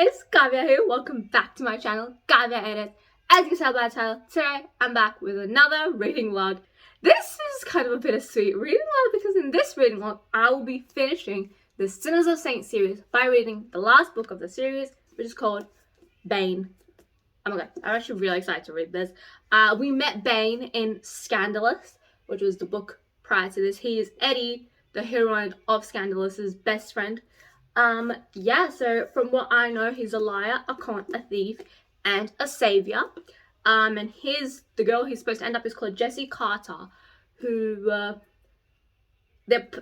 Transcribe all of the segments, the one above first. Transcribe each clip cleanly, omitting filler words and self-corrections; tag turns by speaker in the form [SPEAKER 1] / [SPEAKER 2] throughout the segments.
[SPEAKER 1] guys, Kavya here. Welcome back to my channel, Kavya Edits. As you can tell by the title, today I'm back with another reading vlog. This is kind of a bittersweet reading vlog because in this reading vlog, I will be finishing the Sinners of Saints series by reading the last book of the series, which is called Bane. Oh my god, I'm actually really excited to read this. We met Bane in Scandalous, which was the book prior to this. He is Eddie, the heroine of Scandalous's best friend. So from what I know, he's a liar, a con, a thief, and a savior. And the girl he's supposed to end up is called Jessie Carter, who,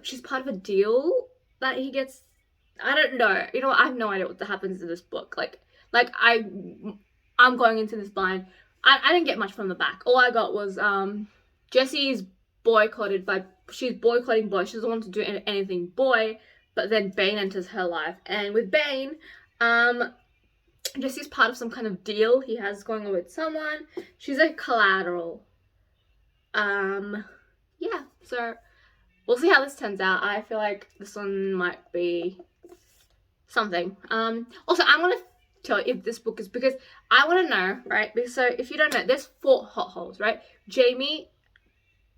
[SPEAKER 1] she's part of a deal that he gets. I don't know. You know what? I have no idea what happens in this book. I'm going into this blind. I didn't get much from the back. All I got was, Jessie's she's boycotting boys. She doesn't want to do anything boy. But then Bane enters her life, and with Bane, Jessie's part of some kind of deal he has going on with someone. She's like collateral. Yeah, so we'll see how this turns out. I feel like this one might be something. Also, I'm gonna tell you if this book is, because I want to know, right? So if you don't know, there's 4 hot holes, right? Jamie,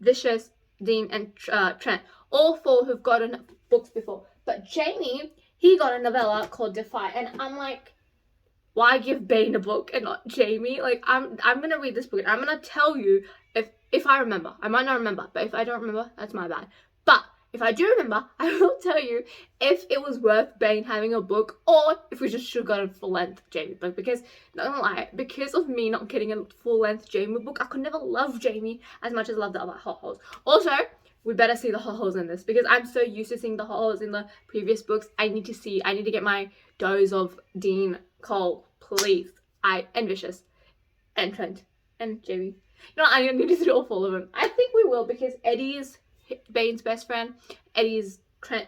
[SPEAKER 1] Vicious, Dean, and Trent. All 4 who've gotten books before. But Jamie, he got a novella called Defy, and I'm like, why give Bane a book and not Jamie? Like, I'm gonna read this book and I'm gonna tell you if I remember. I might not remember, but if I don't remember, that's my bad. But if I do remember, I will tell you if it was worth Bane having a book or if we just should have got a full-length Jamie book. Because, not gonna lie, because of me not getting a full-length Jamie book, I could never love Jamie as much as I love the other hot holes. Also, we better see the hot holes in this because I'm so used to seeing the hot holes in the previous books. I need to get my dose of Dean, Cole, please. And Vicious, and Trent, and Jamie. You know what? I need to see all 4 of them. I think we will because Eddie is Bane's best friend. Eddie's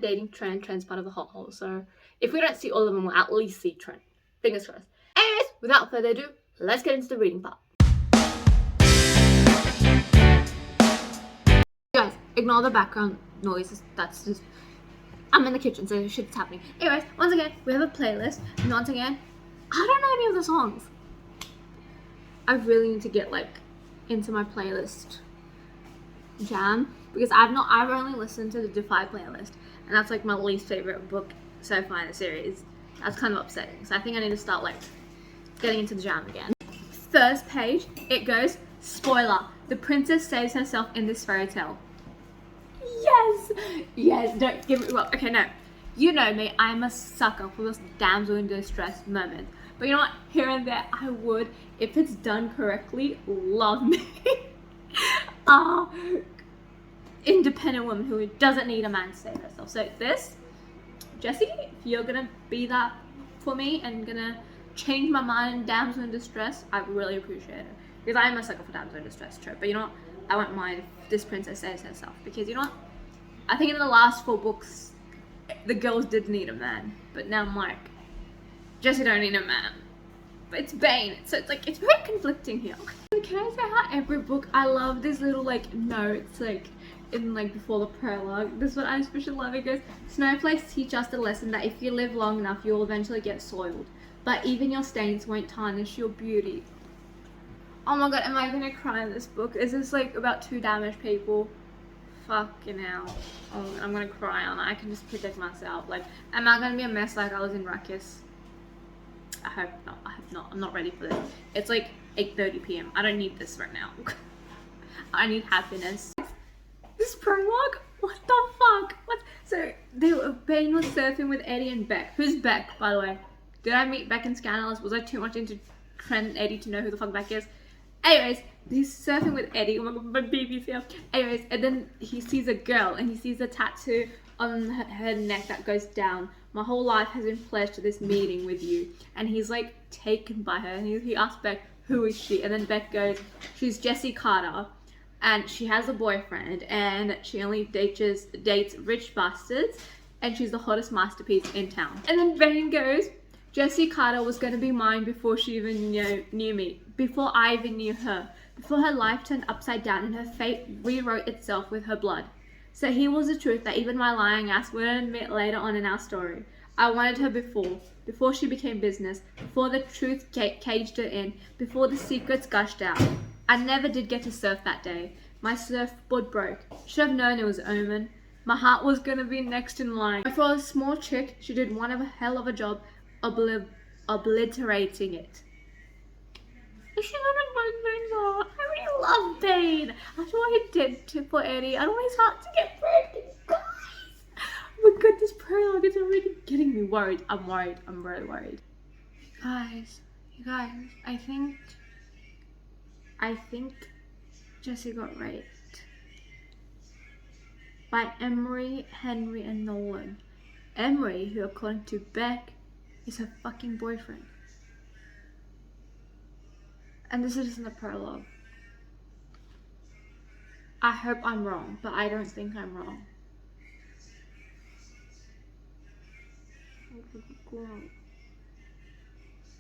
[SPEAKER 1] dating Trent. Trent's part of the hot hole. So if we don't see all of them, we'll at least see Trent. Fingers crossed. Anyways, without further ado, let's get into the reading part. Guys, ignore the background noises. That's just, I'm in the kitchen, so shit's happening. Anyways, once again, we have a playlist, and once again, I don't know any of the songs. I really need to get into my playlist jam because I've only listened to the Defy playlist, and that's my least favorite book so far in the series. That's kind of upsetting. So I think I need to start getting into the jam again. First page, it goes, spoiler, the princess saves herself in this fairy tale. Yes, don't give me, well, okay, no. You know me, I'm a sucker for those damsel in distress moments. But you know what, here and there, I would, if it's done correctly, love me. Independent woman who doesn't need a man to save herself. So this, Jessie, if you're gonna be that for me and gonna change my mind in damsel in distress, I really appreciate it. Because I'm a sucker for damsel in distress trope. But you know what, I won't mind if this princess saves herself. Because you know what, I think in the last 4 books, the girls did need a man. But now I'm like, Jessie don't need a man. But it's Bane, so it's very conflicting here. Can I say how every book, I love these little notes in before the prologue. This is what I especially love. It goes, snowflakes teach us the lesson that if you live long enough, you'll eventually get soiled. But even your stains won't tarnish your beauty. Oh my god, am I gonna cry in this book? Is this about 2 damaged people? Fucking hell. Oh, I'm gonna cry on it. I can just protect myself. Am I gonna be a mess like I was in Ruckus? I hope not. I'm not ready for this. It's 8:30 p.m. I don't need this right now. I need happiness. This prologue? What the fuck? What? So, Bane was surfing with Eddie and Beck. Who's Beck, by the way? Did I meet Beck in Scandalous? Was I too much into Trent and Eddie to know who the fuck Beck is? Anyways, he's surfing with Eddie. Oh my god, my baby's here. Anyways, and then he sees a girl and he sees a tattoo on her neck that goes down. My whole life has been pledged to this meeting with you. And he's taken by her. And he asks Beck, who is she? And then Beck goes, she's Jessie Carter. And she has a boyfriend. And she only dates rich bastards. And she's the hottest masterpiece in town. And then Bane goes, Jessie Carter was going to be mine before she even knew me. Before I even knew her. Before her life turned upside down and her fate rewrote itself with her blood. So here was the truth that even my lying ass wouldn't admit later on in our story. I wanted her before. before she became business, before the truth caged her in, before the secrets gushed out. I never did get to surf that day. My surfboard broke. Should have known it was omen. My heart was gonna be next in line. For a small chick, she did one of a hell of a job obliterating it. Is she gonna break Bane's heart? I really love Bane. After what he did for Eddie, I don't want his heart to get broken, guys. Oh my god, this prologue is already getting me worried. I'm worried. I'm really worried. You guys, I think Jessie got raped by Emery, Henry, and Nolan. Emery, who according to Beck, is her fucking boyfriend. And this isn't a prologue. I hope I'm wrong, but I don't think I'm wrong.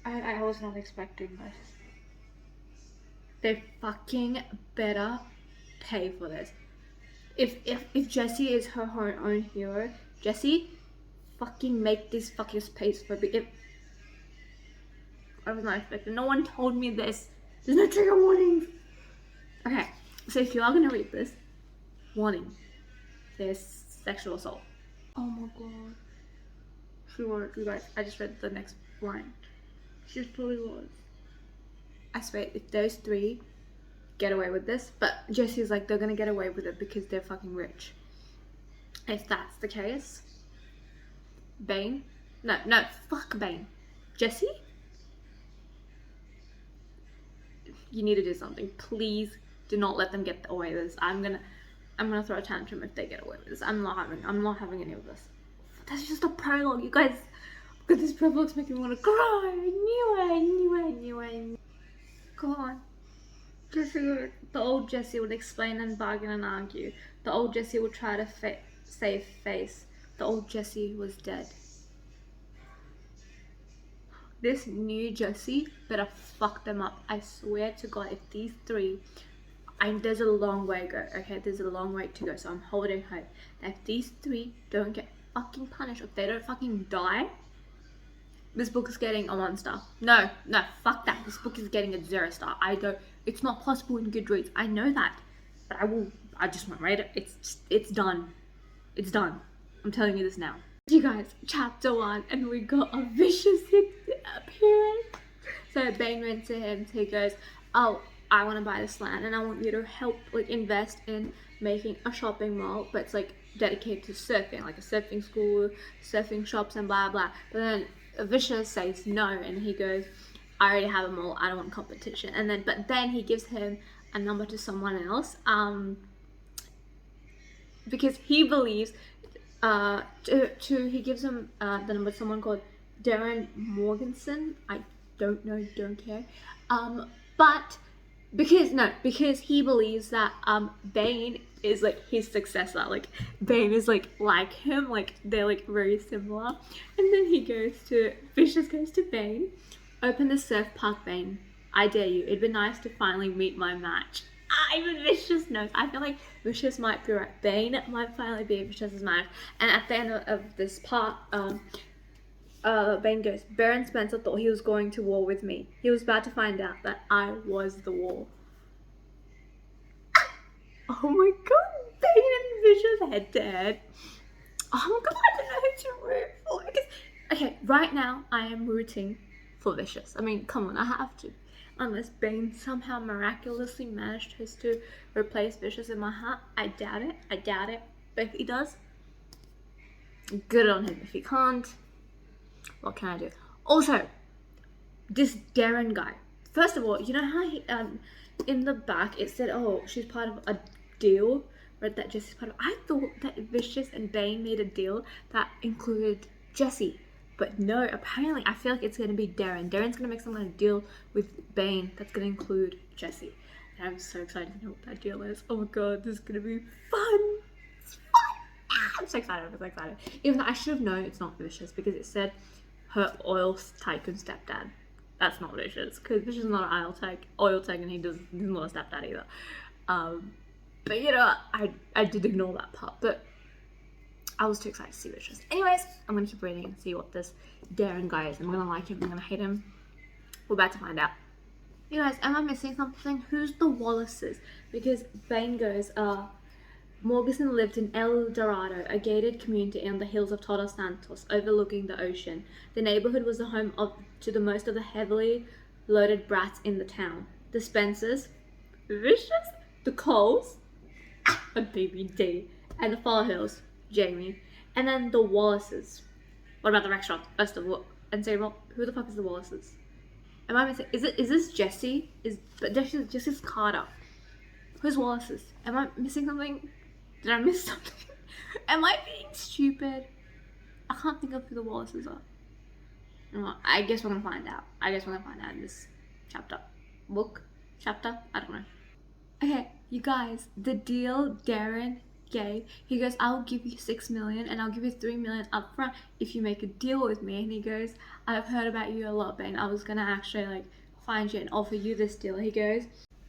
[SPEAKER 1] I was not expecting this. They fucking better pay for this. If Jessie is her own hero, Jessie, fucking make this fucking space for me. I was not expecting. No one told me this. There's no trigger warnings. Okay, so if you are gonna read this, warning. There's sexual assault. Oh my god. She was, you guys. I just read the next line. She totally was. I swear, if those three get away with this, but Jessie's like, they're gonna get away with it because they're fucking rich. If that's the case, Bane? No, fuck Bane. Jessie? You need to do something. Please do not let them get away with this. I'm gonna throw a tantrum if they get away with this. I'm not having any of this. That's just a prologue, you guys. God, this prologue's making me want to cry. I knew it. Go on. The old Jessie would explain and bargain and argue. The old Jessie would try to save face. The old Jessie was dead. This new Jessie better fuck them up. I swear to God, if these three, there's a long way to go, okay? There's a long way to go, so I'm holding hope that if these three don't get fucking punished, if they don't fucking die, this book is getting a 1 star. No, fuck that. This book is getting a 0 star. It's not possible in Goodreads. I know that, but I just won't rate it. It's done. It's done. I'm telling you this now. You guys, chapter 1, and we got a vicious appearance. So Bane went to him, he goes, oh, I want to buy this land and I want you to help invest in making a shopping mall, but it's dedicated to surfing, like a surfing school, surfing shops and blah blah. But then Vicious says no, and he goes, I already have a mall, I don't want competition. But then he gives him a number to someone else, because he believes he gives him the number to someone called Darren Morganson. I don't know, don't care. But because he believes that Bane is his successor. Bane is like him, they're very similar. And then Vicious goes to Bane, open the surf park, Bane. I dare you. It'd be nice to finally meet my match. Even Vicious knows. I feel like Vicious might be right. Bane might finally be Vicious's match. And at the end of this part, Bane goes, Baron Spencer thought he was going to war with me. He was about to find out that I was the war. Oh my god, Bane and Vicious head to head. Oh my god, I don't know who to root for. Okay, right now I am rooting for Vicious. I mean, come on, I have to. Unless Bane somehow miraculously managed to replace Vicious in my heart. I doubt it. But if he does, good on him. If he can't, what can I do? Also, this Darren guy. First of all, you know how he, in the back it said, oh, she's part of a deal, or that Jessie's part of. I thought that Vicious and Bane made a deal that included Jessie. But no, apparently I feel like it's going to be Darren. Darren's going to make some kind of deal with Bane that's going to include Jessie. And I'm so excited to know what that deal is. Oh my god, this is going to be fun. It's fun. I'm so excited. Even though I should have known it's not Vicious because it said her oil tycoon stepdad. That's not Vicious, because Vicious is not an oil tycoon, he's not a stepdad either. But you know, I did ignore that part, but I was too excited to see Vicious. Anyways, I'm going to keep reading and see what this Darren, guys. I'm gonna like him, I'm gonna hate him. We're about to find out. You guys, am I missing something? Who's the Wallaces? Because Bane goes, Morganson lived in El Dorado, a gated community on the hills of Todos Santos, overlooking the ocean. The neighborhood was the home to the most of the heavily loaded brats in the town. The Spencers, Vicious, the Coles, Baby D, and the Farhills, Jamie, and then the Wallaces. What about the restaurant? First of all, and say, well, who the fuck is the Wallaces? Am I missing? Is this Jesse? But Jesse's Carter. Who's Wallaces? Am I missing something? Did I miss something? Am I being stupid? I can't think of who the Wallaces are. Well, I guess we're gonna find out. In this chapter. Chapter? I don't know. Okay, you guys, the deal Darren gave, he goes, I'll give you 6 million and I'll give you 3 million up front if you make a deal with me. And he goes, I've heard about you a lot, Bane. I was gonna actually find you and offer you this deal. He goes,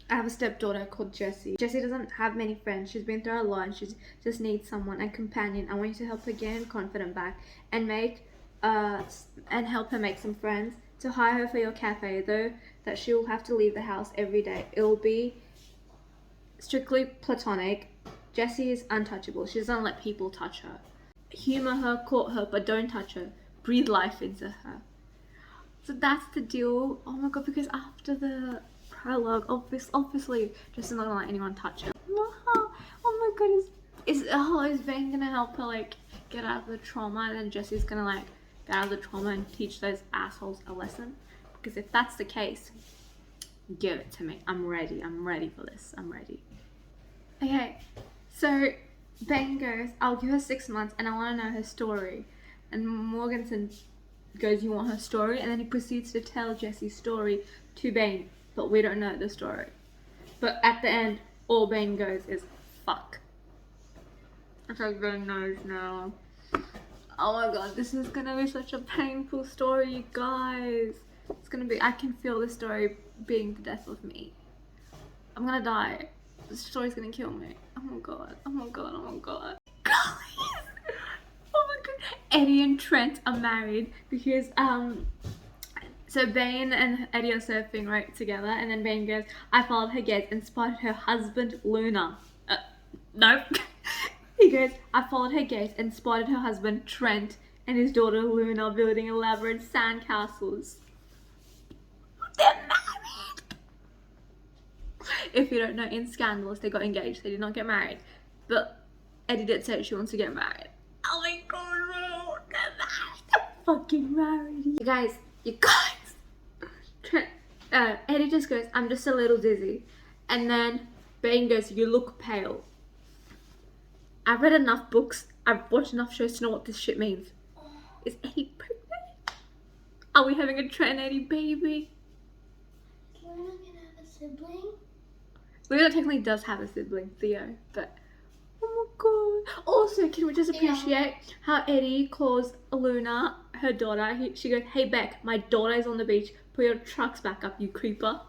[SPEAKER 1] I have a stepdaughter called Jessie. Jessie doesn't have many friends. She's been through a lot and she just needs someone, a companion. I want you to help her gain confidence back and and help her make some friends. To hire her for your cafe, though that she will have to leave the house every day. It'll be strictly platonic. Jessie is untouchable. She doesn't let people touch her. Humor her, court her, but don't touch her. Breathe life into her. So that's the deal. Oh my god, because after the prologue, obviously Jessie's not gonna let anyone touch her. Oh my god, is Bane gonna help her get out of the trauma, and then Jessie's gonna get out of the trauma and teach those assholes a lesson? Because if that's the case, give it to me. I'm ready for this. I'm ready. Okay, so Bane goes, I'll give her 6 months and I want to know her story. And Morganson goes, you want her story? And then he proceeds to tell Jessie's story to Bane, but we don't know the story. But at the end, all Bane goes is, fuck. That's how Bane knows now. Oh my god, this is gonna be such a painful story, you guys. It's gonna be, I can feel this story being the death of me. I'm gonna die. This story's gonna kill me. Oh my god. Guys! Oh my god. Eddie and Trent are married because, so Bane and Eddie are surfing right together, and then Bane goes, I followed her gaze and spotted her husband, Luna. No. He goes, I followed her gaze and spotted her husband, Trent, and his daughter, Luna, building elaborate sandcastles. They're married! If you don't know, in Scandalous, they got engaged. They did not get married. But Eddie did say she wants to get married. Oh my god, no! They're married! They're fucking married! You guys! Trent, Eddie just goes, I'm just a little dizzy. And then Bane goes, you look pale. I've read enough books, I've watched enough shows to know what this shit means. Is Eddie pregnant? Are we having a Trent Eddie baby?
[SPEAKER 2] Luna gonna have a sibling?
[SPEAKER 1] Luna technically does have a sibling, Theo, but oh my god. Also, can we just appreciate how Eddie calls Luna her daughter? She goes, hey Beck, my daughter is on the beach. Put your trucks back up, you creeper.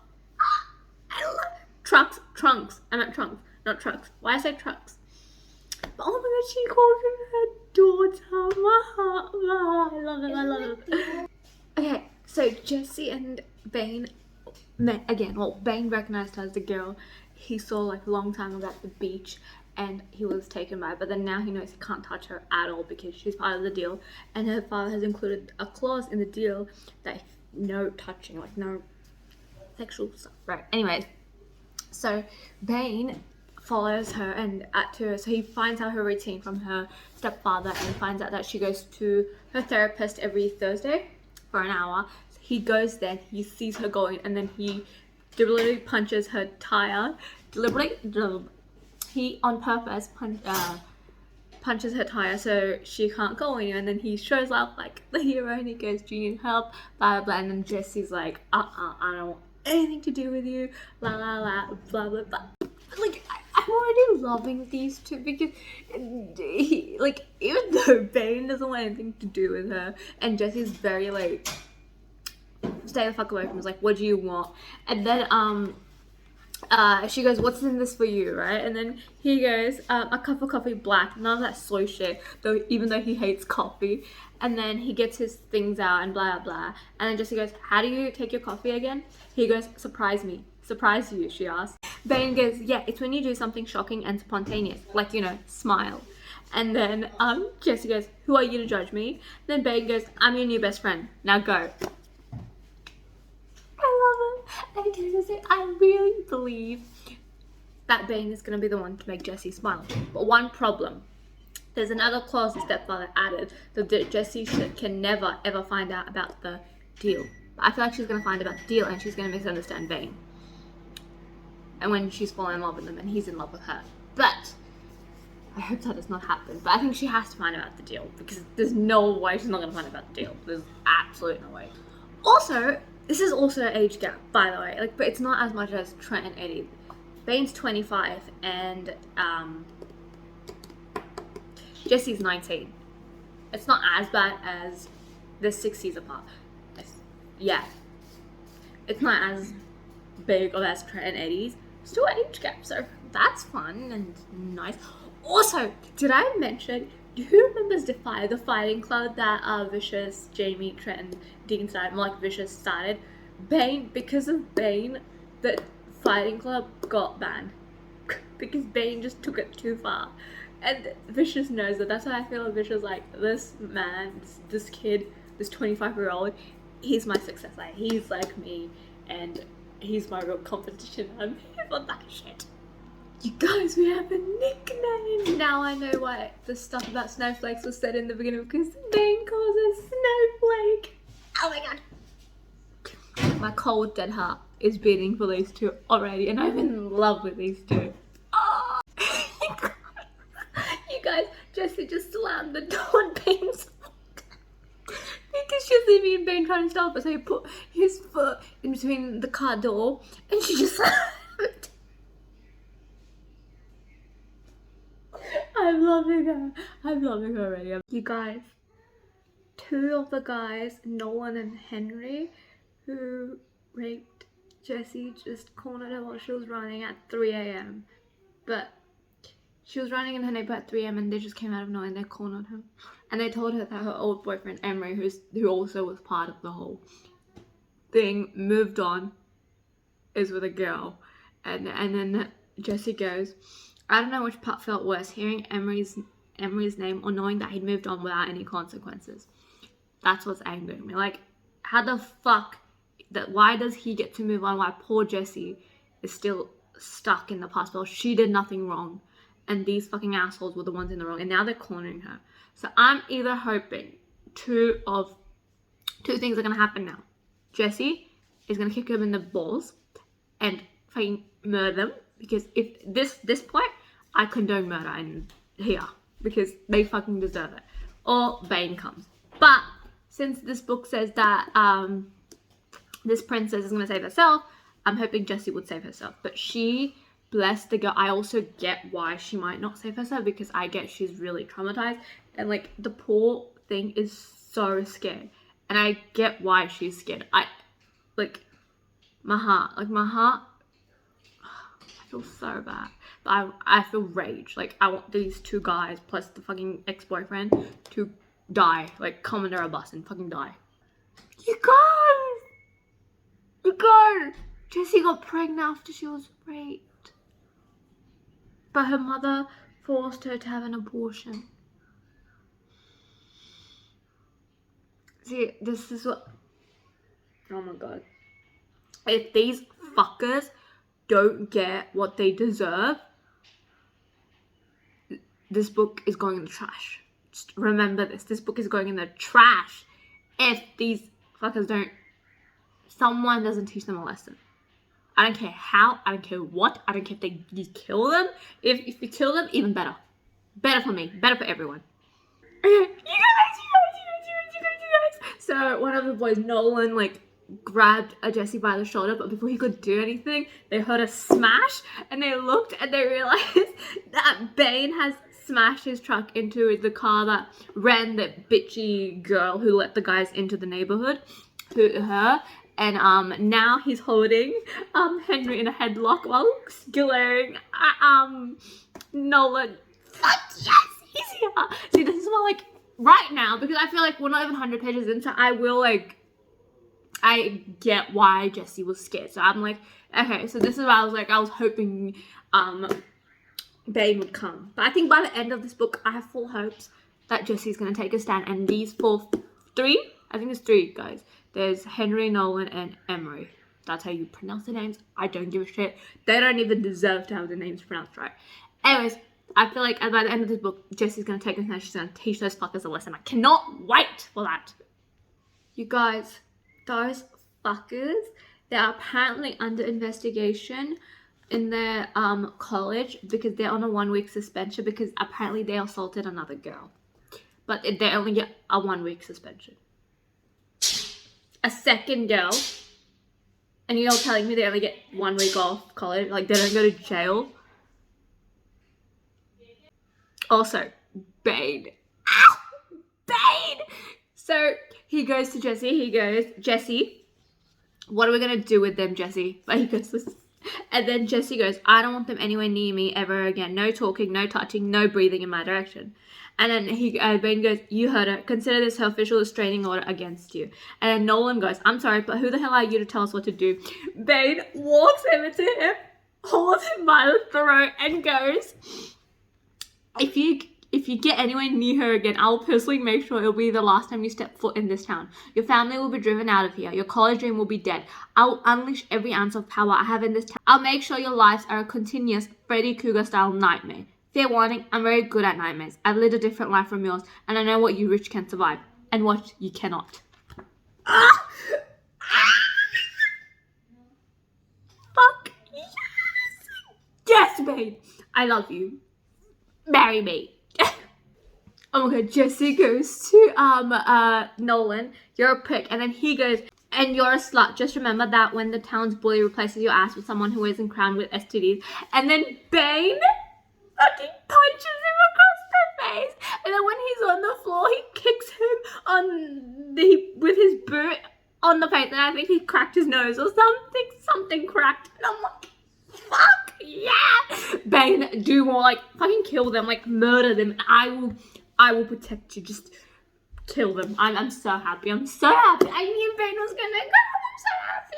[SPEAKER 1] I love trunks. I meant trunks, not trucks. Why I say trucks? But oh my god, she called him her daughter. My heart. I love it. Okay, so Jessie and Bane met again. Well, Bane recognized her as the girl he saw a long time ago at the beach, and he was taken by her. But then now he knows he can't touch her at all because she's part of the deal, and her father has included a clause in the deal that no touching, no sexual stuff. Right. Anyways, so Bane follows her and so he finds out her routine from her stepfather and finds out that she goes to her therapist every Thursday for an hour. He goes there, he sees her going, and then he deliberately punches her tire. He on purpose punches her tire so she can't go anywhere, and then he shows up like the hero and he goes, do you need help? Blah blah blah. And then Jessie's like, I don't want anything to do with you, la la la, blah blah blah. I'm already loving these two because even though Bane doesn't want anything to do with her and Jessie's very stay the fuck away from him, what do you want? And then she goes, what's in this for you, right? And then he goes, a cup of coffee black, none of that slow shit, though, even though he hates coffee. And then he gets his things out and blah, blah, blah. And then Jessie goes, how do you take your coffee again? He goes, surprise me. Surprise you, she asks. Bane goes, yeah, it's when you do something shocking and spontaneous, like, you know, smile. And then Jessie goes, who are you to judge me? Then Bane goes, I'm your new best friend. Now go. I love him. And I really believe that Bane is going to be the one to make Jessie smile. But one problem. There's another clause the stepfather added that Jessie can never ever find out about the deal. But I feel like she's going to find out about the deal and she's going to misunderstand Bane. And when she's fallen in love with him and he's in love with her. But I hope that does not happen. But I think she has to find out the deal because there's no way she's not going to find out about the deal. There's absolutely no way. Also, this is also an age gap, by the way. Like, but it's not as much as Trent and Eddie. Bane's 25 and Jessie's 19. It's not as bad as the 6 years apart. It's not as big or as Trent and Eddie's. Still an age gap, so that's fun and nice. Also, did I mention, who remembers Defy, the fighting club that Vicious, Jamie, Trent, and Dean started, more like Vicious started? Bane, because of Bane, the fighting club got banned. Because Bane just took it too far. And Vicious knows that. That's why I feel like Vicious like, this man, this kid, this 25-year-old, he's my successor. He's like me, and he's my real competition. I'm here for that shit. You guys, we have a nickname. Now I know why the stuff about snowflakes was said in the beginning, because Bane calls us Snowflake. Oh my god. My cold dead heart is beating for these two already, and I'm in love with these two. Oh. You guys, Jessie just slammed the door on Bane's foot. Because she see me and Bane trying to stop her, so he put his foot in between the car door, and she just slammed. I'm loving her. I'm loving her already. You guys, two of the guys, Nolan and Henry, who raped Jessie, just cornered her while she was running at 3 a.m. But she was running in her neighborhood at 3 a.m. and they just came out of nowhere and they cornered her. And they told her that her old boyfriend, Emery, who also was part of the whole thing, moved on, is with a girl. And then Jessie goes, I don't know which part felt worse, hearing Emery's name or knowing that he'd moved on without any consequences. That's what's angering me. Like, how the fuck, why does he get to move on while poor Jessie is still stuck in the past? Well, she did nothing wrong, and these fucking assholes were the ones in the wrong, and now they're cornering her. So I'm either hoping two things are gonna happen now. Jessie is gonna kick him in the balls and fucking murder them, because if this point, I condone murder in here because they fucking deserve it. Or Bane comes. But since this book says that this princess is gonna save herself, I'm hoping Jessie would save herself. But she, bless the girl, I also get why she might not save herself, because I get she's really traumatized and like the poor thing is so scared, and I get why she's scared. My heart, I feel so bad, but I feel rage. Like, I want these two guys plus the fucking ex-boyfriend to die, like come under a bus and fucking die. You guys, Jessie got pregnant after she was raped, but her mother forced her to have an abortion. See, this is what, oh my god, if these fuckers don't get what they deserve, this book is going in the trash. Just remember this book is going in the trash if these fuckers someone doesn't teach them a lesson. I don't care how, I don't care what, I don't care if you kill them. If you kill them, even better. Better for me, better for everyone. You guys. So one of the boys, Nolan, like grabbed Jessie by the shoulder, but before he could do anything, they heard a smash, and they looked and they realized that Bane has smashed his truck into the car that ran the bitchy girl who let the guys into the neighborhood, her, and now he's holding Henry in a headlock while glaring at Nolan. Fuck yes, he's here. See, this is what, like, right now, because I feel like we're not even 100 pages in, so I get why Jessie was scared. So I'm like, okay, so this is why I was hoping Bane would come. But I think by the end of this book, I have full hopes that Jessie's gonna take a stand, and these three, I think it's three guys. There's Henry, Nolan, and Emery. That's how you pronounce the names. I don't give a shit. They don't even deserve to have the names pronounced right. Anyways, I feel like by the end of this book, Jessie's gonna take a stand. She's gonna teach those fuckers a lesson. I cannot wait for that. You guys, those fuckers, they are apparently under investigation in their college because they're on a 1-week suspension because apparently they assaulted another girl. But they only get a 1-week suspension. A second girl, and you're telling me they only get 1 week off college? Like, they don't go to jail? Also, Bane. Ah! Bane! So, he goes to Jessie. He goes, Jessie, what are we going to do with them, Jessie? But he goes, and then Jessie goes, I don't want them anywhere near me ever again. No talking, no touching, no breathing in my direction. And then Bane goes, you heard her. Consider this her official restraining order against you. And then Nolan goes, I'm sorry, but who the hell are you to tell us what to do? Bane walks over to him, holds him by the throat, and goes, if you get anywhere near her again, I will personally make sure it'll be the last time you step foot in this town. Your family will be driven out of here. Your college dream will be dead. I will unleash every ounce of power I have in this town. I'll make sure your lives are a continuous Freddy Krueger-style nightmare. Fair warning, I'm very good at nightmares. I've lived a different life from yours, and I know what you rich can survive, and what you cannot. Ah! Ah! Fuck yes! Yes, babe! I love you. Marry me. Oh my god, Jessie goes to Nolan, you're a prick, and then he goes, and you're a slut. Just remember that when the town's bully replaces your ass with someone who isn't crowned with STDs. And then Bane fucking punches him across the face, and then when he's on the floor, he kicks him with his boot on the face, and I think he cracked his nose or something cracked, and I'm like, fuck yeah! Bane, do more, like, fucking kill them, like, murder them, and I will protect you, just kill them. I'm so happy, I'm so happy. I knew Bane was gonna go, I'm so happy,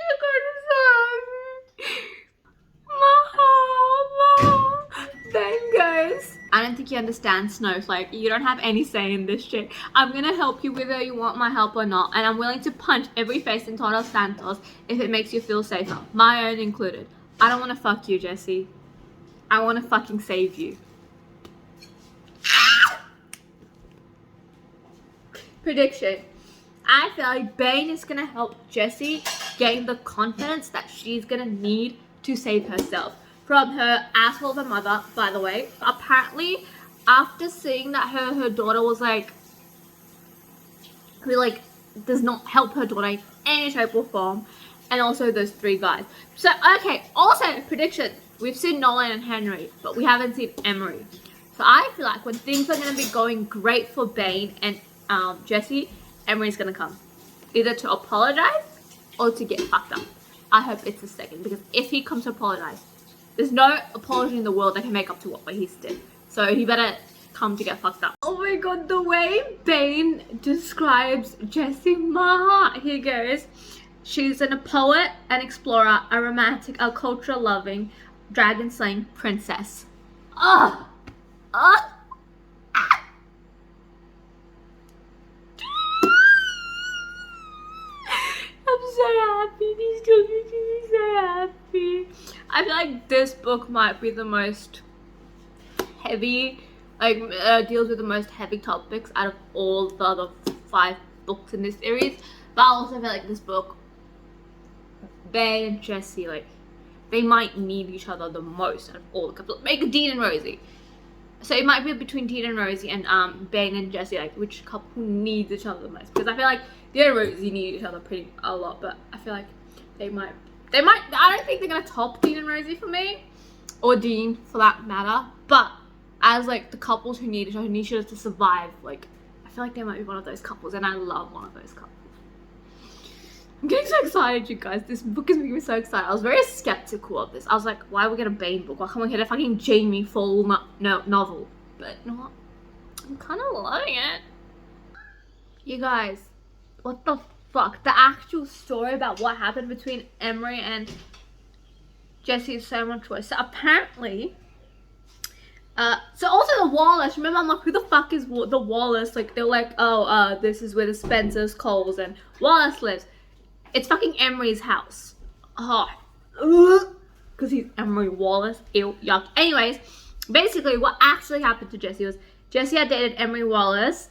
[SPEAKER 1] Bane goes, I don't think you understand, Snowflake. You don't have any say in this shit. I'm gonna help you whether you want my help or not, and I'm willing to punch every face in Todos Santos if it makes you feel safer, my own included. I don't want to fuck you, Jessie. I want to fucking save you. Prediction. I feel like Bane is gonna help Jessie gain the confidence that she's gonna need to save herself from her asshole of a mother. By the way, apparently after seeing that her daughter was like, who like does not help her daughter in any shape or form, and also those three guys. So okay, also prediction, we've seen Nolan and Henry, but we haven't seen Emery. So I feel like when things are going to be going great for Bane and Jessie, Emery's going to come, either to apologize or to get fucked up. I hope it's the second, because if he comes to apologize, there's no apology in the world that can make up to what he did. So he better come to get fucked up. Oh my god, the way Bane describes Jessie, my heart. Here goes. She's a poet, an explorer, a romantic, a culture-loving, dragon-slaying princess. Ugh! Ugh! Ah! I'm so happy. These children should be so happy. I feel like this book might be the most heavy, like deals with the most heavy topics out of all the other 5 books in this series. But I also feel like this book, Bane and Jessie, like, they might need each other the most out of all the couples. Make Dean and Rosie. So it might be between Dean and Rosie and Bane and Jessie, like which couple needs each other the most. Because I feel like Dean and Rosie need each other a lot, but I feel like they might, I don't think they're gonna top Dean and Rosie for me, or Dean for that matter. But as like the couples who need each other to survive, like I feel like they might be one of those couples, and I love one of those couples. I'm getting so excited, you guys. This book is making me so excited. I was very skeptical of this. I was like, why would we get a Bane book? Why can't we get a fucking Jamie full novel? But you know what? I'm kind of loving it. You guys, what the fuck? The actual story about what happened between Emery and Jesse is so much worse. So apparently, so also the Wallace. Remember, I'm like, who the fuck is the Wallace? Like, they're like, oh, this is where the Spencers, Coles, and Wallace lives. It's fucking Emery's house. Oh, because he's Emery Wallace. Ew, yuck. Anyways, basically, what actually happened to Jesse was Jesse had dated Emery Wallace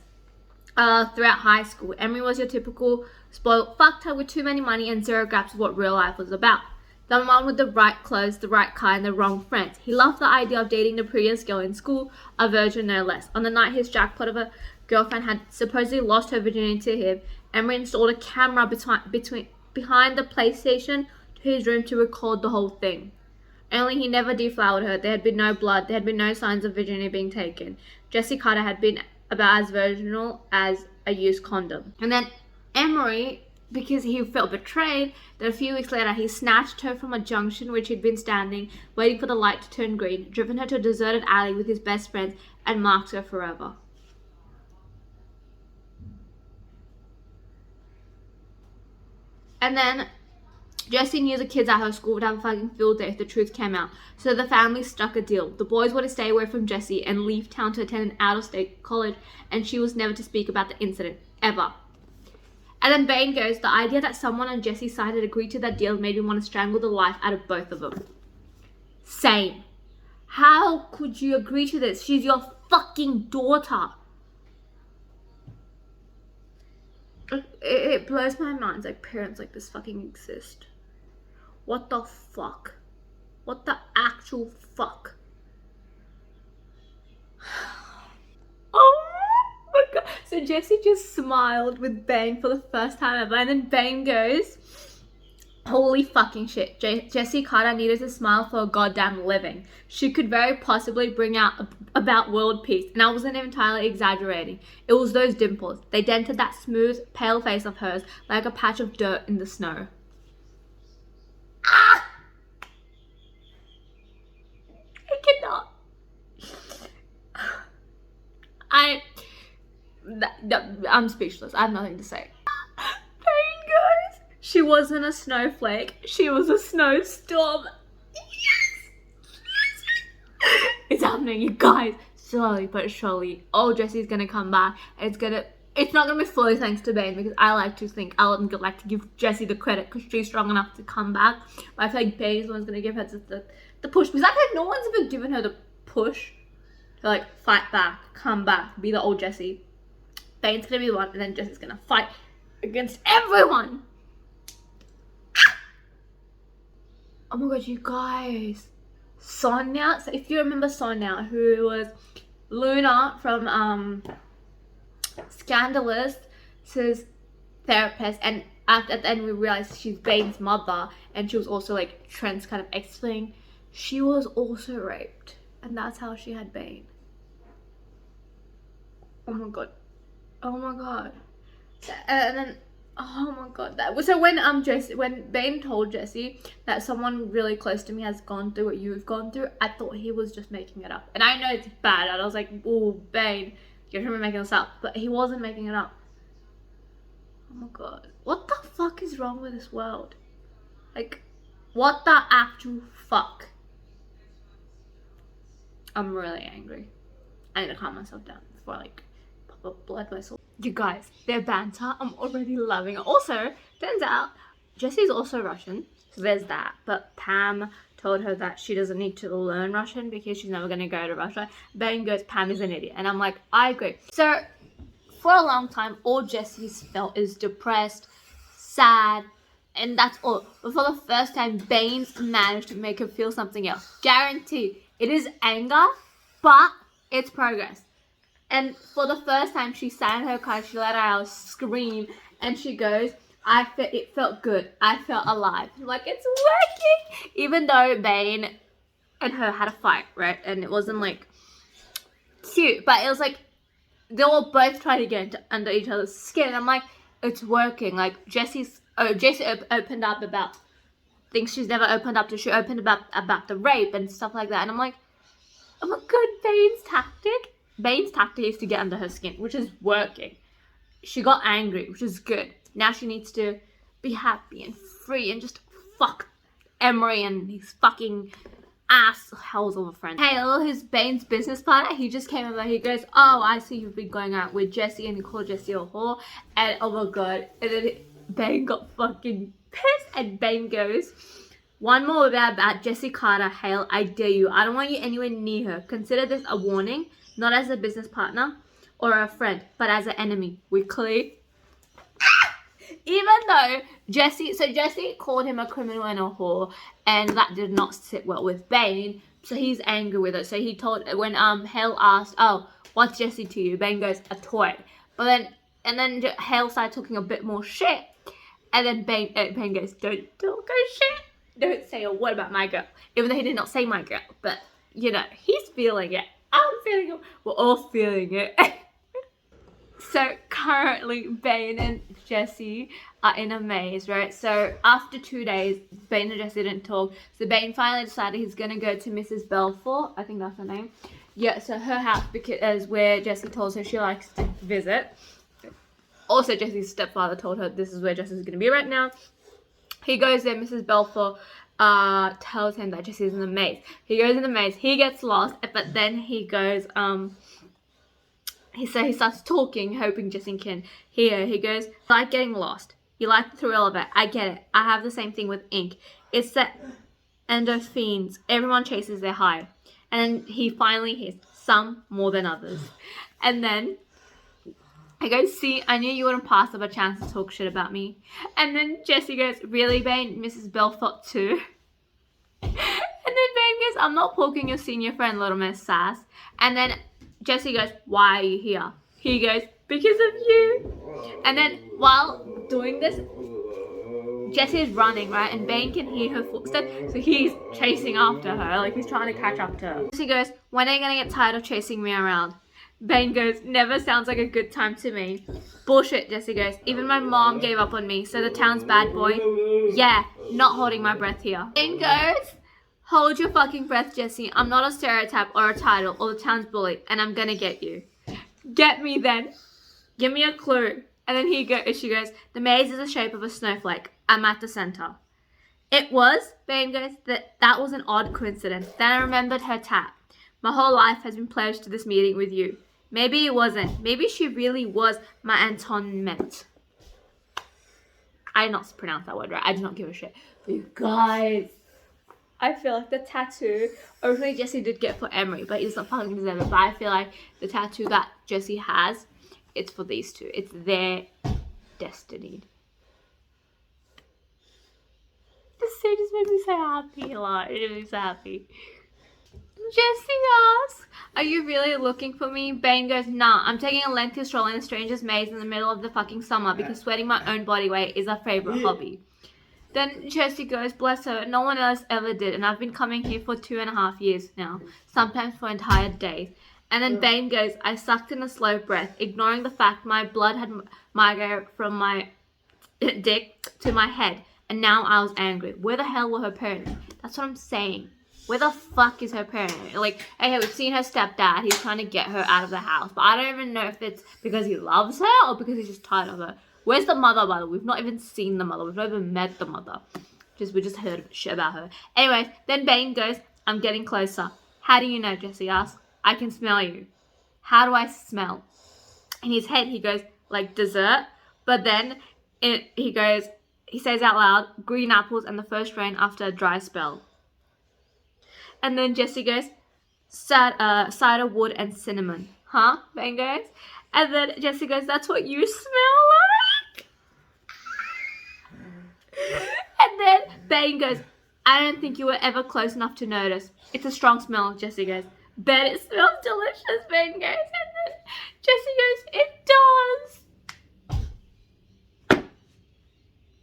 [SPEAKER 1] throughout high school. Emery was your typical spoiled fucktard with too many money and zero grasp of what real life was about. The one with the right clothes, the right car, and the wrong friends. He loved the idea of dating the prettiest girl in school, a virgin no less. On the night his jackpot of a girlfriend had supposedly lost her virginity to him, Emery installed a camera behind the PlayStation to his room to record the whole thing. Only he never deflowered her. There had been no blood. There had been no signs of virginity being taken. Jessie Carter had been about as virginal as a used condom. And then Emery, because he felt betrayed, that a few weeks later he snatched her from a junction which he'd been standing, waiting for the light to turn green, driven her to a deserted alley with his best friends, and marked her forever. And then Jessie knew the kids at her school would have a fucking field day if the truth came out, so the family struck a deal. The boys were to stay away from Jessie and leave town to attend an out-of-state college, and she was never to speak about the incident, ever. And then Bane goes, the idea that someone on Jessie's side had agreed to that deal made me want to strangle the life out of both of them. Same. How could you agree to this? She's your fucking daughter. It blows my mind, like, parents like this fucking exist. What the fuck? What the actual fuck? Oh my god. So Jessie just smiled with Bane for the first time ever, and then Bane goes, holy fucking shit. Jessie Carter needed to smile for a goddamn living. She could very possibly bring out about world peace, and I wasn't entirely exaggerating. It was those dimples. They dented that smooth, pale face of hers like a patch of dirt in the snow. Ah! I cannot. I'm speechless. I have nothing to say. Pain, guys. She wasn't a snowflake. She was a snowstorm. Yes! Yes! It's happening, you guys. Slowly but surely. Oh, Jessie's gonna come back. It's not gonna be fully thanks to Bane, because I like to like to give Jessie the credit because she's strong enough to come back. But I feel like Bane's the one's gonna give her the push, because I feel like no one's ever given her the push to like fight back, come back, be the old Jessie. Bane's gonna be the one, and then Jessie's gonna fight against everyone. Oh my god, you guys. Sonia, so if you remember Sonia, who was Luna from Scandalous, his therapist, and at the end we realized she's Bane's mother, and she was also like Trent's kind of ex-fling. She was also raped, and that's how she had Bane. Oh my god. Oh my god. And then, oh my god, so when Bane told Jessie that someone really close to me has gone through what you've gone through, I thought he was just making it up. And I know it's bad, and I was like, oh, Bane, you're trying to make this up. But he wasn't making it up. Oh my god. What the fuck is wrong with this world? Like, what the actual fuck? I'm really angry. I need to calm myself down before I like pop up blood vessel. You guys, their banter, I'm already loving it. Also, turns out Jessie's also Russian, so there's that. But Pam told her that she doesn't need to learn Russian because she's never gonna go to Russia. Bane goes, Pam is an idiot, and I'm like, I agree. So for a long time, all Jessie's felt is depressed, sad, and that's all. But for the first time, Bane's managed to make her feel something else. Guaranteed. It is anger, but it's progress. And for the first time, she sat in her car, she let out a scream, and she goes, it felt good. I felt alive. I'm like, it's working! Even though Bane and her had a fight, right? And it wasn't like cute, but it was like they were both trying to get under each other's skin. And I'm like, it's working. Like, Jessie's Jessie opened up about things she's never opened up to. She opened about the rape and stuff like that. And I'm like, oh my god, Bane's tactic is to get under her skin, which is working. She got angry, which is good. Now she needs to be happy and free and just fuck Emery and his fucking assholes of a friend. Hale, who's Bane's business partner, he just came over. He goes, oh, I see you've been going out with Jessie, and he called Jessie a whore. And oh my god. And then Bane got fucking pissed, and Bane goes, one more about Jessie Carter, Hale, I dare you. I don't want you anywhere near her. Consider this a warning, not as a business partner or a friend, but as an enemy. We clear? Even though Jessie called him a criminal and a whore, and that did not sit well with Bane, so he's angry with it. So he told, when Hale asked, oh, what's Jessie to you? Bane goes, a toy. But then Hale started talking a bit more shit, and then Bane goes, don't talk a shit. Don't say a word about my girl. Even though he did not say my girl, but you know, he's feeling it. I'm feeling it. We're all feeling it. So currently Bane and Jessie are in a maze, right? So after 2 days, Bane and Jessie didn't talk. So Bane finally decided he's gonna go to Mrs. Belfour. I think that's her name. Yeah, so her house, because where Jessie tells her she likes to visit. Also, Jessie's stepfather told her this is where Jessie's gonna be right now. He goes there. Mrs. Belfour tells him that Jessie's in the maze. He goes in the maze. He gets lost, but then he goes he starts talking, hoping Jessie can hear. He goes, I like getting lost. You like the thrill of it. I get it. I have the same thing with ink. It's the endorphins. Everyone chases their high. And then he finally hears some more than others. And then I go, see, I knew you wouldn't pass up a chance to talk shit about me. And then Jessie goes, really, Bane? Mrs. Belfour too? And then Bane goes, I'm not poking your senior friend, little Miss Sass. And then Jessie goes, why are you here? He goes, because of you. And then while doing this, Jessie is running, right? And Bane can hear her footsteps, so he's chasing after her. Like, he's trying to catch up to her. Jessie goes, when are you gonna get tired of chasing me around? Bane goes, never sounds like a good time to me. Bullshit, Jessie goes. Even my mom gave up on me, so the town's bad boy. Yeah, not holding my breath here. Bane goes, hold your fucking breath, Jessie. I'm not a stereotype or a title or the town's bully, and I'm gonna get you. Get me then. Give me a clue. And then she goes, the maze is the shape of a snowflake. I'm at the center. It was, Bane goes, that was an odd coincidence. Then I remembered her tap. My whole life has been pledged to this meeting with you. Maybe it wasn't. Maybe she really was my Antoinette. I did not pronounce that word right. I do not give a shit. But you guys, I feel like the tattoo, originally Jessie did get for Emery, but he doesn't fucking deserve it. But I feel like the tattoo that Jessie has, it's for these two. It's their destiny. This scene just made me so happy. Like, it made me so happy. Jessie asks, are you really looking for me? Bane goes, nah, I'm taking a lengthy stroll in a stranger's maze in the middle of the fucking summer because sweating my own body weight is a favorite hobby. Then Jessie goes, bless her, no one else ever did, and I've been coming here for 2.5 years now, sometimes for entire days. And then Bane goes, I sucked in a slow breath, ignoring the fact my blood had migrated from my dick to my head, and now I was angry. Where the hell were her parents? That's what I'm saying. Where the fuck is her parent? Like, okay, we've seen her stepdad. He's trying to get her out of the house. But I don't even know if it's because he loves her or because he's just tired of her. Where's the mother, by the way? We've not even seen the mother. We've not even met the mother. We just heard shit about her. Anyways, then Bane goes, I'm getting closer. How do you know, Jessie asks. I can smell you. How do I smell? In his head, he goes, like dessert. But then he says out loud, green apples and the first rain after a dry spell. And then Jessie goes, cider, wood, and cinnamon. Huh? Bane goes. And then Jessie goes, that's what you smell like? And then Bane goes, I don't think you were ever close enough to notice. It's a strong smell, Jessie goes. Bet it smells delicious, Bane goes. And then Jessie goes, it does.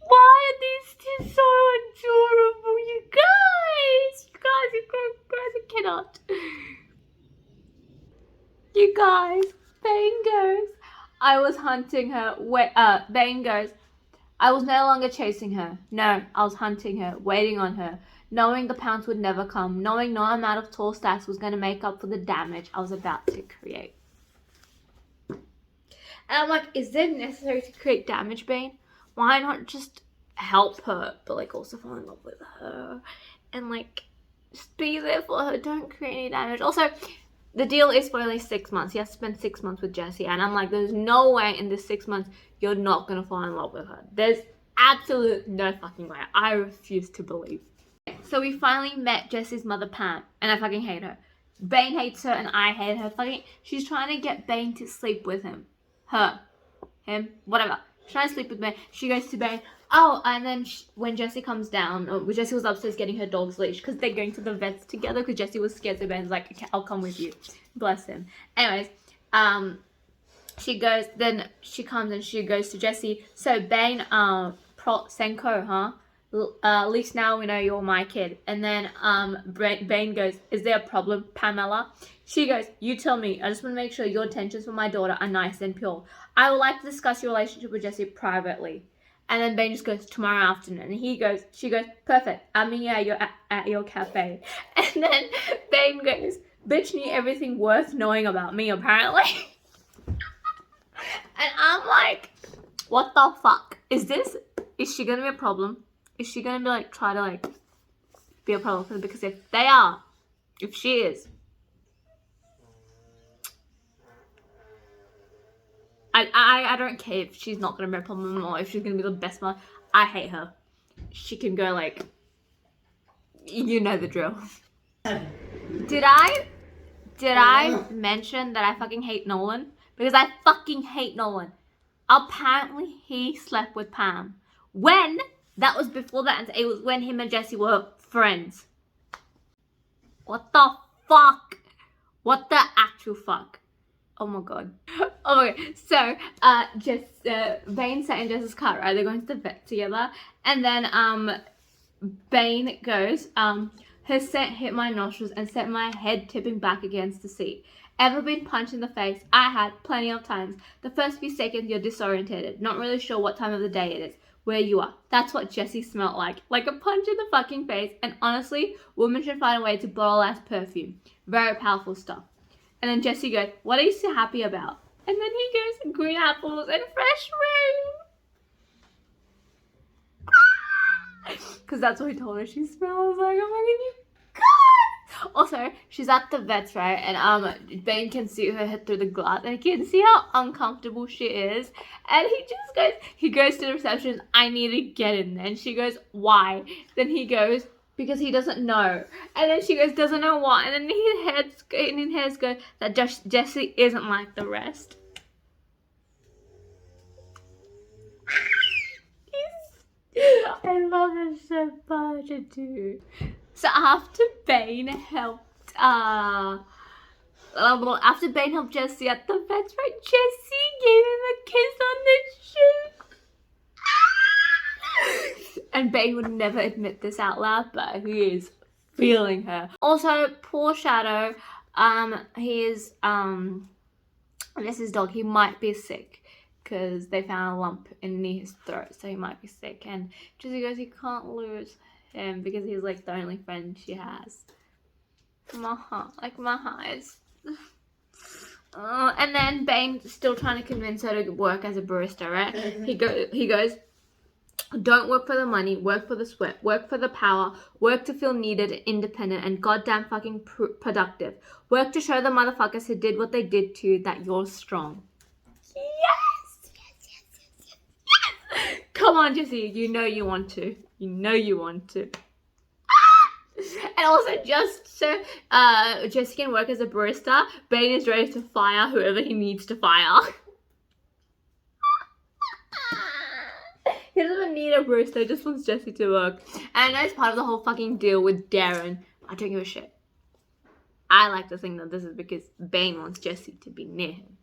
[SPEAKER 1] Why are these two so adorable, you guys? I cannot. You guys, Bane goes, I was hunting her. Bane goes, I was no longer chasing her. No, I was hunting her, waiting on her, knowing the pounce would never come, knowing no amount of tall stacks was going to make up for the damage I was about to create. And I'm like, is it necessary to create damage, Bane? Why not just help her, but like also fall in love with her and like just be there for her? Don't create any damage. Also, the deal is for only 6 months. He has to spend 6 months with Jessie, and I'm like, there's no way in this 6 months you're not gonna fall in love with her. There's absolutely no fucking way. I refuse to believe. So we finally met Jessie's mother, Pam, and I fucking hate her. Bane hates her, and I hate her. Fucking, she's trying to get Bane to sleep with him. Her. Him. Whatever. She's trying to sleep with Bane. She goes to Bane. Oh, and then when Jessie comes down, Jessie was upstairs getting her dog's leash because they're going to the vets together because Jessie was scared, so Bane's like, okay, I'll come with you. Bless him. Anyways, she goes, then she comes and she goes to Jessie. So Bane, Senko, huh? At least now we know you're my kid. And then Bane goes, is there a problem, Pamela? She goes, you tell me. I just want to make sure your intentions for my daughter are nice and pure. I would like to discuss your relationship with Jessie privately. And then Bane just goes, tomorrow afternoon. And she goes, perfect. I'm meeting you at your cafe. And then Bane goes, bitch knew everything worth knowing about me, apparently. And I'm like, what the fuck? Is she gonna be a problem? Is she gonna be like, try to like, be a problem for them? Because if she is, I don't care if she's not gonna be a problem or if she's gonna be the best mother. I hate her. She can go like, you know the drill. Did I mention that I fucking hate Nolan? Because I fucking hate Nolan. Apparently he slept with Pam. When? That was before that, and it was when him and Jessie were friends. What the fuck? What the actual fuck? Oh my god. Oh my god. So, Bane sat in Jess's car, right? They're going to the vet together. And then, Bane goes, her scent hit my nostrils and sent my head tipping back against the seat. Ever been punched in the face? I had, plenty of times. The first few seconds, you're disorientated. Not really sure what time of the day it is. Where you are. That's what Jessie smelled like. Like a punch in the fucking face. And honestly, women should find a way to bottle as perfume. Very powerful stuff. And then Jessie goes, what are you so happy about? And then he goes, green apples and fresh rain. Because that's what he told her she smells like. Oh my god. Also, she's at the vet's, right? And Bane can see her head through the glass and he can see how uncomfortable she is. And he goes to the reception, I need to get in there. And she goes, why? Then he goes, because he doesn't know. And then she goes, doesn't know what. And then his head goes that Jessie isn't like the rest. I love him so much, I do. So after Bane helped Jessie at the vets, right? Jessie gave him a kiss on the cheek. And Bane would never admit this out loud, but he is feeling her. Also, poor Shadow, this his dog, he might be sick. Because they found a lump near his throat, so he might be sick. And Jessie goes, he can't lose him because he's like the only friend she has. My heart is. And then Bane's still trying to convince her to work as a barista, right? He goes, don't work for the money, work for the sweat, work for the power, work to feel needed, independent, and goddamn fucking productive. Work to show the motherfuckers who did what they did to you that you're strong. Yes! Come on, Jessie, you know you want to. You know you want to. And also, just so Jessie can work as a barista, Bane is ready to fire whoever he needs to fire. He doesn't need a barista, he just wants Jessie to work. And that's part of the whole fucking deal with Darren. I don't give a shit. I like to think that this is because Bane wants Jessie to be near him.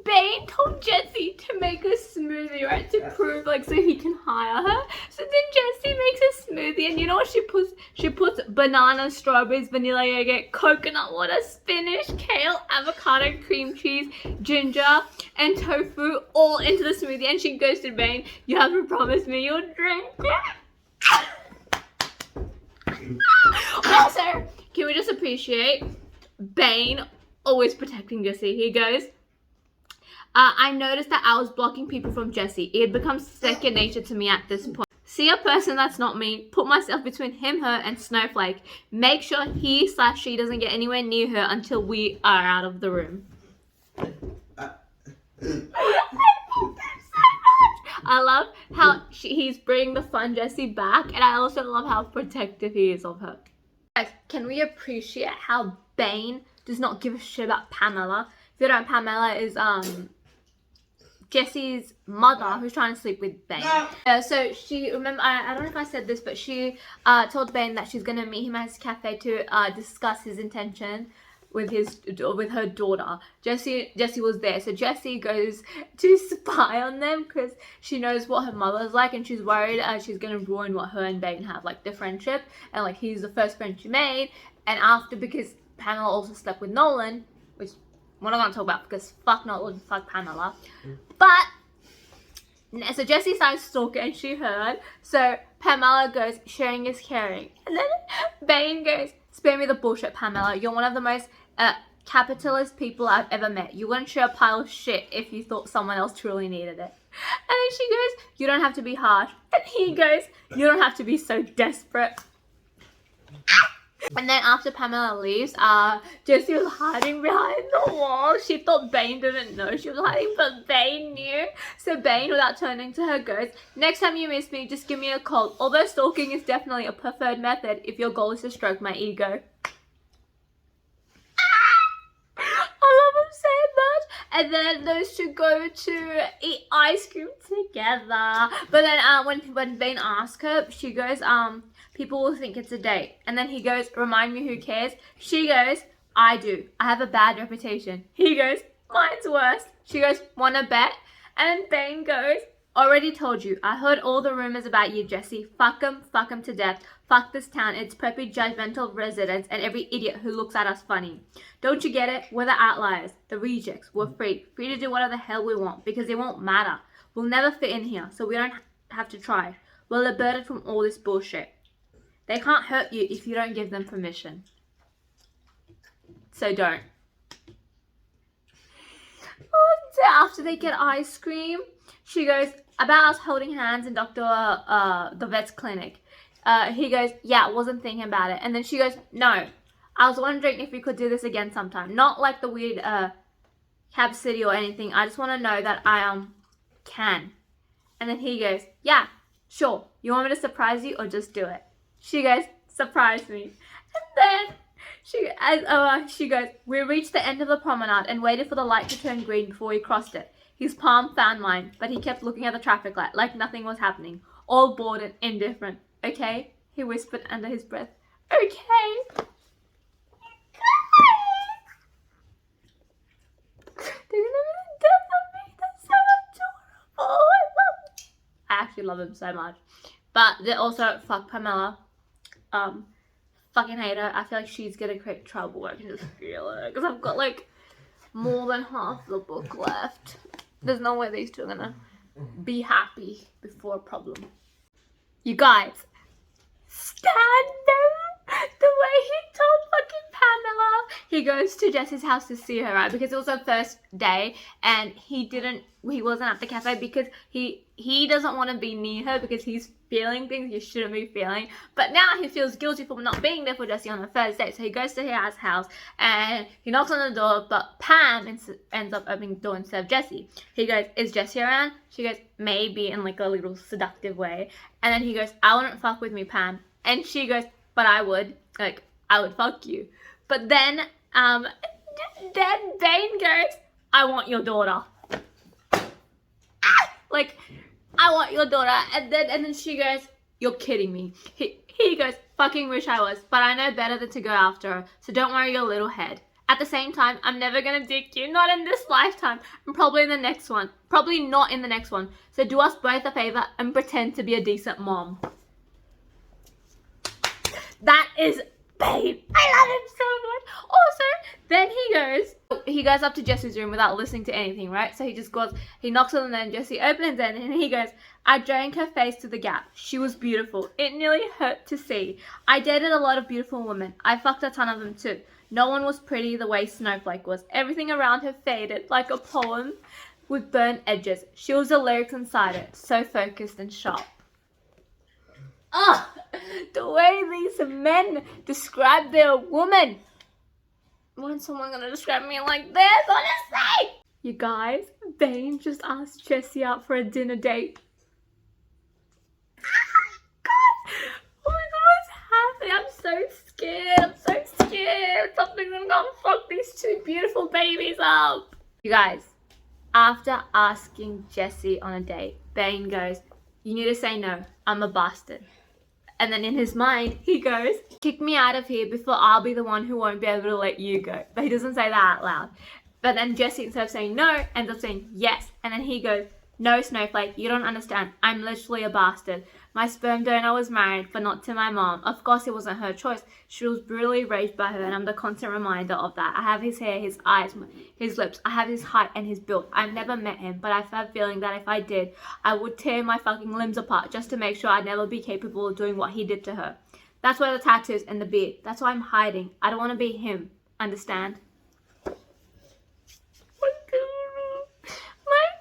[SPEAKER 1] Bane told Jesse to make a smoothie, right, to prove, like, so he can hire her. So then Jesse makes a smoothie, and you know what she puts? She puts banana, strawberries, vanilla yogurt, coconut water, spinach, kale, avocado, cream cheese, ginger, and tofu all into the smoothie. And she goes to Bane, "You have to promise me you'll drink it." Also, can we just appreciate Bane always protecting Jesse? He goes, I noticed that I was blocking people from Jesse. It had become second nature to me at this point. See a person that's not me, put myself between him, her, and Snowflake. Make sure he/she doesn't get anywhere near her until we are out of the room. I love how he's bringing the fun Jessie back, and I also love how protective he is of her. Guys, can we appreciate how Bane does not give a shit about Pamela? If you don't know, Pamela is Jesse's mother who's trying to sleep with Bane. So she, remember, I don't know if I said this, but she told Bane that she's going to meet him at his cafe to discuss his intention with her daughter. Jessie was there, so Jessie goes to spy on them because she knows what her mother's like, and she's worried she's going to ruin what her and Bane have, like their friendship, and like he's the first friend she made, and after, because Pamela also slept with Nolan, which we're not going to talk about because fuck Nolan, fuck Pamela. But so Jessie starts stalking, and she heard. So Pamela goes, sharing is caring. And then Bane goes, spare me the bullshit, Pamela. You're one of the most capitalist people I've ever met. You wouldn't share a pile of shit if you thought someone else truly needed it. And then she goes, you don't have to be harsh. And he goes, you don't have to be so desperate. And then after Pamela leaves, Jessie was hiding behind the wall. She thought Bane didn't know she was hiding, but Bane knew. So Bane, without turning to her, goes, next time you miss me, just give me a call. Although stalking is definitely a preferred method if your goal is to stroke my ego. I love him so much. And then those two go to eat ice cream together. But then when Bane asks her, she goes, people will think it's a date. And then he goes, remind me who cares? She goes, I do. I have a bad reputation. He goes, mine's worse. She goes, wanna bet? And then Bane goes, already told you. I heard all the rumors about you, Jessie. Fuck 'em to death. Fuck this town, its perfect judgmental residents, and every idiot who looks at us funny. Don't you get it? We're the outliers, the rejects. We're free to do whatever the hell we want, because it won't matter. We'll never fit in here, so we don't have to try. We're liberated from all this bullshit. They can't hurt you if you don't give them permission. So don't. So after they get ice cream, she goes, about us holding hands in the vet's clinic. He goes, yeah, wasn't thinking about it. And then she goes, no, I was wondering if we could do this again sometime. Not like the weird Cab City or anything. I just want to know that I can. And then he goes, yeah, sure. You want me to surprise you or just do it? She goes, surprise me. And then she goes, we reached the end of the promenade and waited for the light to turn green before we crossed it. His palm found mine, but he kept looking at the traffic light like nothing was happening. All bored and indifferent. Okay? He whispered under his breath. Okay. That's so adorable. I actually love him so much. But they also, fuck Pamela. Fucking hate her. I feel like she's gonna create trouble. I can just feel it. Because I've got like more than half the book left. There's no way these two are gonna be happy before a problem. You guys, stand them the way he told fucking Pamela. He goes to Jessie's house to see her, right? Because it was her first day and he wasn't at the cafe because he doesn't want to be near her because he's feeling things he shouldn't be feeling. But now he feels guilty for not being there for Jessie on the first date. So he goes to her house and he knocks on the door, but Pam ends up opening the door instead of Jessie. He goes, is Jessie around? She goes, maybe, in like a little seductive way. And then he goes, I wouldn't fuck with me, Pam. And she goes, but I would. Like, I would fuck you. But then Bane goes, I want your daughter. Like, I want your daughter. And then she goes, you're kidding me. He goes, fucking wish I was, but I know better than to go after her, so don't worry your little head. At the same time, I'm never gonna dick you. Not in this lifetime. And probably in the next one. Probably not in the next one. So do us both a favor and pretend to be a decent mom. That is Bane. I love him so much. Also, then he goes up to Jesse's room without listening to anything, right? So he just goes, he knocks on the door and Jesse opens it and he goes, I drank her face to the gap. She was beautiful. It nearly hurt to see. I dated a lot of beautiful women. I fucked a ton of them too. No one was pretty the way Snowflake was. Everything around her faded like a poem with burnt edges. She was the lyrics inside it, so focused and sharp. Ah, the way these men describe their woman. When's someone gonna describe me like this, honestly? You guys, Bane just asked Jesse out for a dinner date. Oh my god, what's happening? I'm so scared. I'm so scared. Something's gonna fuck these two beautiful babies up. You guys, after asking Jesse on a date, Bane goes, you need to say no. I'm a bastard. And then in his mind, he goes, kick me out of here before I'll be the one who won't be able to let you go. But he doesn't say that out loud. But then Jesse, instead of saying no, ends up saying yes. And then he goes, no, Snowflake, you don't understand. I'm literally a bastard. My sperm donor was married, but not to my mom. Of course, it wasn't her choice. She was brutally raised by her, and I'm the constant reminder of that. I have his hair, his eyes, his lips. I have his height and his build. I've never met him, but I have a feeling that if I did, I would tear my fucking limbs apart just to make sure I'd never be capable of doing what he did to her. That's why the tattoos and the beard. That's why I'm hiding. I don't want to be him. Understand? My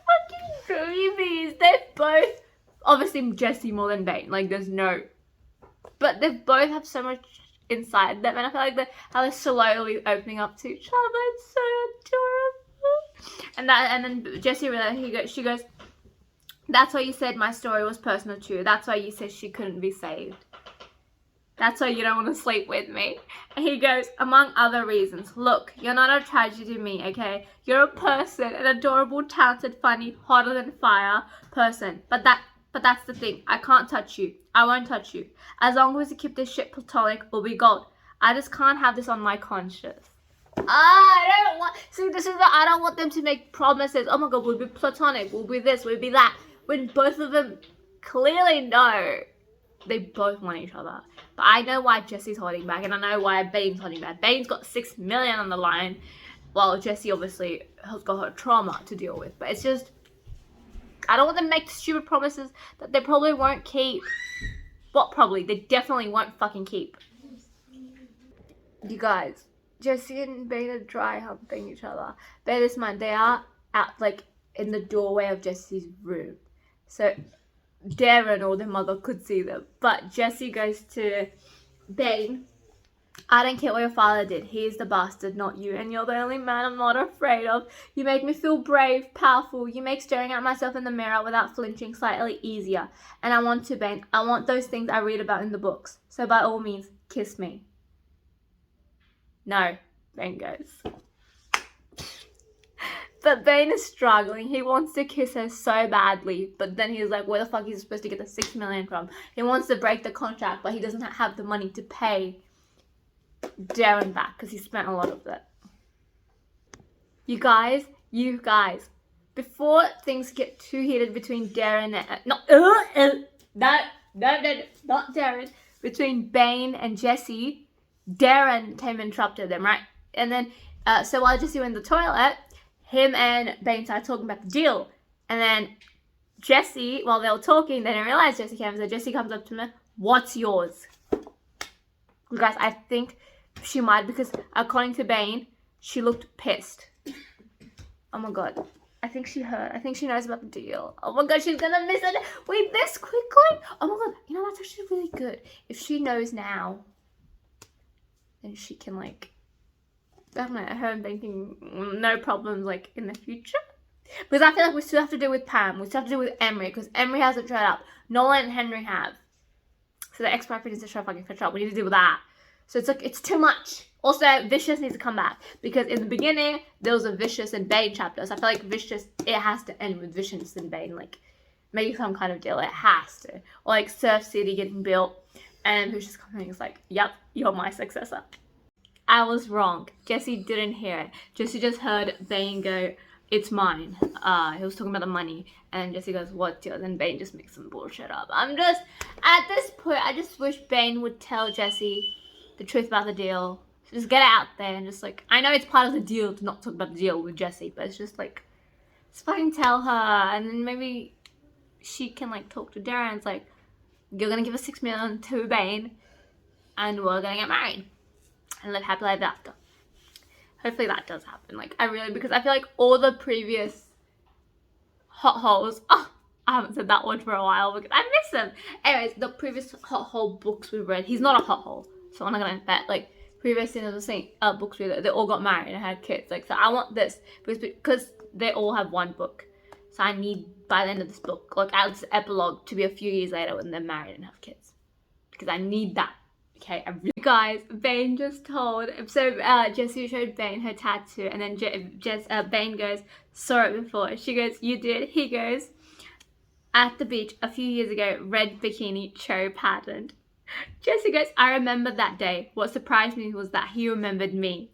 [SPEAKER 1] fucking babies. They're both... Obviously, Jesse more than Bane. Like, there's no... But they both have so much inside them. And I feel like how they're slowly opening up to each other. It's so adorable. And then Jesse really... She goes... That's why you said my story was personal too. That's why you said she couldn't be saved. That's why you don't want to sleep with me. And he goes, among other reasons. Look, you're not a tragedy to me, okay? You're a person, an adorable, talented, funny, hotter than fire person. But that's the thing. I can't touch you. I won't touch you. As long as we keep this shit platonic, we'll be gold. I just can't have this on my conscience. I don't want... See, this is what I don't want them to make promises. Oh my god, we'll be platonic. We'll be this. We'll be that. When both of them clearly know they both want each other. But I know why Jesse's holding back, and I know why Bane's holding back. Bane's got $6 million on the line, while Jesse obviously has got her trauma to deal with. But it's just... I don't want them to make stupid promises that they probably won't keep. What probably? They definitely won't fucking keep. You guys, Jesse and Bane are dry humping each other. Bear this in mind, they are out, like, in the doorway of Jesse's room. So, Darren or their mother could see them. But Jesse goes to Bane. I don't care what your father did. He is the bastard, not you. And you're the only man I'm not afraid of. You make me feel brave, powerful. You make staring at myself in the mirror without flinching slightly easier. And I want to, Bane. I want those things I read about in the books. So by all means, kiss me. No, Bane goes. But Bane is struggling. He wants to kiss her so badly. But then he's like, where the fuck is he supposed to get the $6 million from? He wants to break the contract, but he doesn't have the money to pay Darren back because he spent a lot of it. You guys, before things get too heated between Darren and not Darren, between Bane and Jesse, Darren came and interrupted them, right? And then so while Jesse went in the toilet, him and Bane started talking about the deal, and then Jesse, while they were talking, they didn't realize Jesse came, so Jesse comes up to me, what's yours? You guys, I think she might, because according to Bane, she looked pissed. Oh my god. I think she heard. I think she knows about the deal. Oh my god, she's gonna miss it. Wait, this quickly? Oh my god, you know, that's actually really good. If she knows now, then she can, like, I don't know, her and thinking no problems, like, in the future. Because I feel like we still have to deal with Pam. We still have to deal with Emery, because Emery hasn't showed up. Nolan and Henry have. So the ex-boyfriend needs to show fucking catch up. We need to deal with that. So it's like, it's too much. Also, Vicious needs to come back. Because in the beginning, there was a Vicious and Bane chapter. So I feel like Vicious, it has to end with Vicious and Bane. Like, make some kind of deal. It has to. Or like Surf City getting built. And Vicious coming is like, yep, you're my successor. I was wrong. Jesse didn't hear it. Jesse just heard Bane go, it's mine. He was talking about the money. And Jesse goes, what's yours? And Bane just makes some bullshit up. I'm just, at this point, I just wish Bane would tell Jesse the truth about the deal. Just get it out there and just like, I know it's part of the deal to not talk about the deal with Jesse, but it's just like, just fucking tell her. And then maybe she can like talk to Darren. It's like, you're gonna give us $6 million to Bane and we're gonna get married and live happily ever after. Hopefully that does happen. Like, because I feel like all the previous hot holes, I haven't said that word for a while because I miss them. Anyways, the previous hot hole books we read, he's not a hot hole, so I'm not gonna bet, like, previous books we read, they all got married and had kids. Like, so I want this because they all have one book. So I need, by the end of this book, like, at this epilogue, to be a few years later when they're married and have kids. Because I need that. Okay, guys, Bane just told, so Jessie showed Bane her tattoo, and then Bane goes, saw it before. She goes, you did? He goes, at the beach a few years ago, red bikini, cherry patterned. Jessie goes, I remember that day. What surprised me was that he remembered me.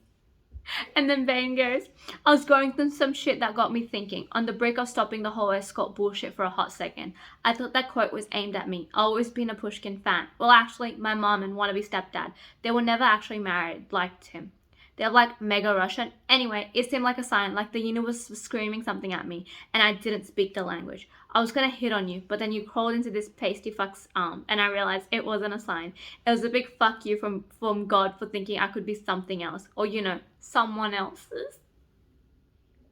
[SPEAKER 1] And then Bane goes, I was going through some shit that got me thinking. On the break of stopping the whole escort bullshit for a hot second, I thought that quote was aimed at me. I've always been a Pushkin fan. Well, actually, my mom and wannabe stepdad, they were never actually married, liked him. They're like mega Russian. Anyway, it seemed like a sign, like the universe was screaming something at me, and I didn't speak the language. I was gonna hit on you, but then you crawled into this pasty fuck's arm, and I realized it wasn't a sign. It was a big fuck you from God for thinking I could be something else, or someone else's.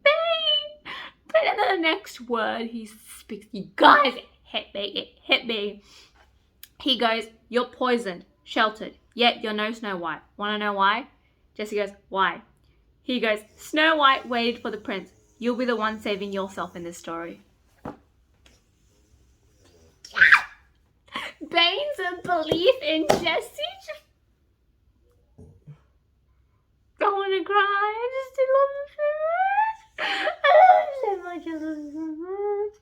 [SPEAKER 1] Bane! But in the next word he speaks, you guys, it hit me. He goes, you're poisoned, sheltered, yet you're no Snow White. Wanna know why? Jessie goes, why? He goes, Snow White waited for the prince. You'll be the one saving yourself in this story. Bane's belief in Jessie. I want to cry. I just love him so much. I love him so much.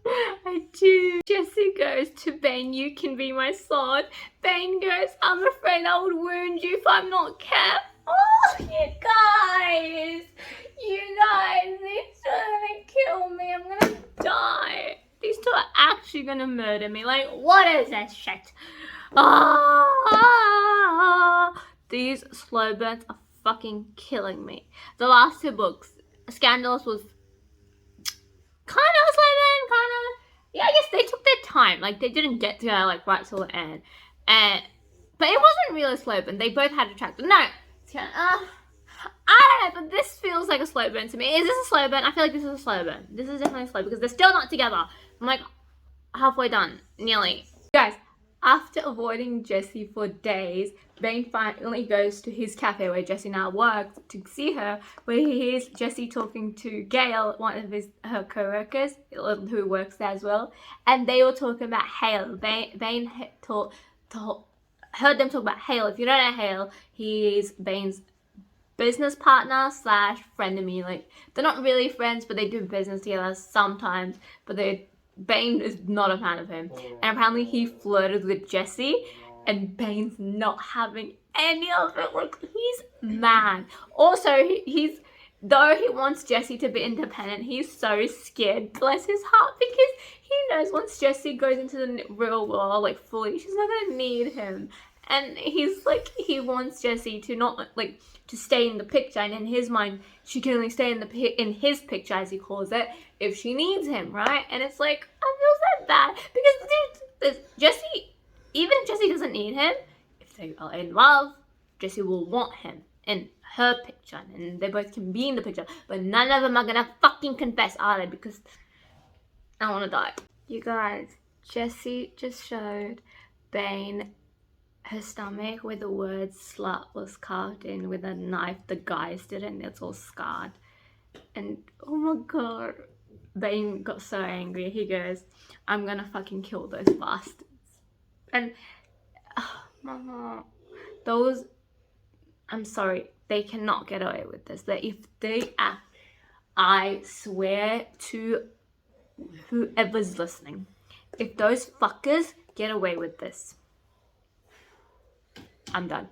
[SPEAKER 1] I do. Jessie goes to Bane, you can be my sword. Bane goes, I'm afraid I would wound you if I'm not careful. Oh, you guys, these two are gonna kill me. I'm gonna die. These two are actually gonna murder me. Like, what is this shit? These slow burns are fucking killing me. The last two books, Scandalous was kind of a slow burn, yeah, I guess they took their time. Like, they didn't get to like right till the end, but it wasn't really a slow burn. They both had attractive. No. I don't know, but this feels like a slow burn to me. Is this a slow burn? I feel like this is a slow burn. This is definitely slow because they're still not together. I'm like halfway done, nearly. Guys, after avoiding Jessie for days, Bane finally goes to his cafe where Jessie now works to see her, where he hears Jessie talking to Gail, one of her co-workers, who works there as well, and they were talking about Hale. Bane heard them talk about Hale. If you don't know Hale, he's Bane's business partner / frenemy. Like, they're not really friends, but they do business together sometimes. But Bane is not a fan of him, and apparently he flirted with Jessie, and Bane's not having any of it. Like, he's mad. Also, though he wants Jessie to be independent, he's so scared, bless his heart, because he knows once Jessie goes into the real world, like, fully, she's not gonna need him. And he's like, he wants Jessie to not, like, to stay in the picture, and in his mind, she can only stay in his picture, as he calls it, if she needs him, right? And it's like, I feel so bad, because Jessie, even if Jessie doesn't need him, if they are in love, Jessie will want him in her picture, and they both can be in the picture, but none of them are gonna fucking confess, are they? Because I wanna die. You guys, Jessie just showed Bane her stomach where the word slut was carved in with a knife. The guys didn't, it's all scarred. And oh my god, Bane got so angry. He goes, I'm gonna fucking kill those bastards. And those, I'm sorry, they cannot get away with this. That if they act, I swear to whoever's listening, if those fuckers get away with this, I'm done.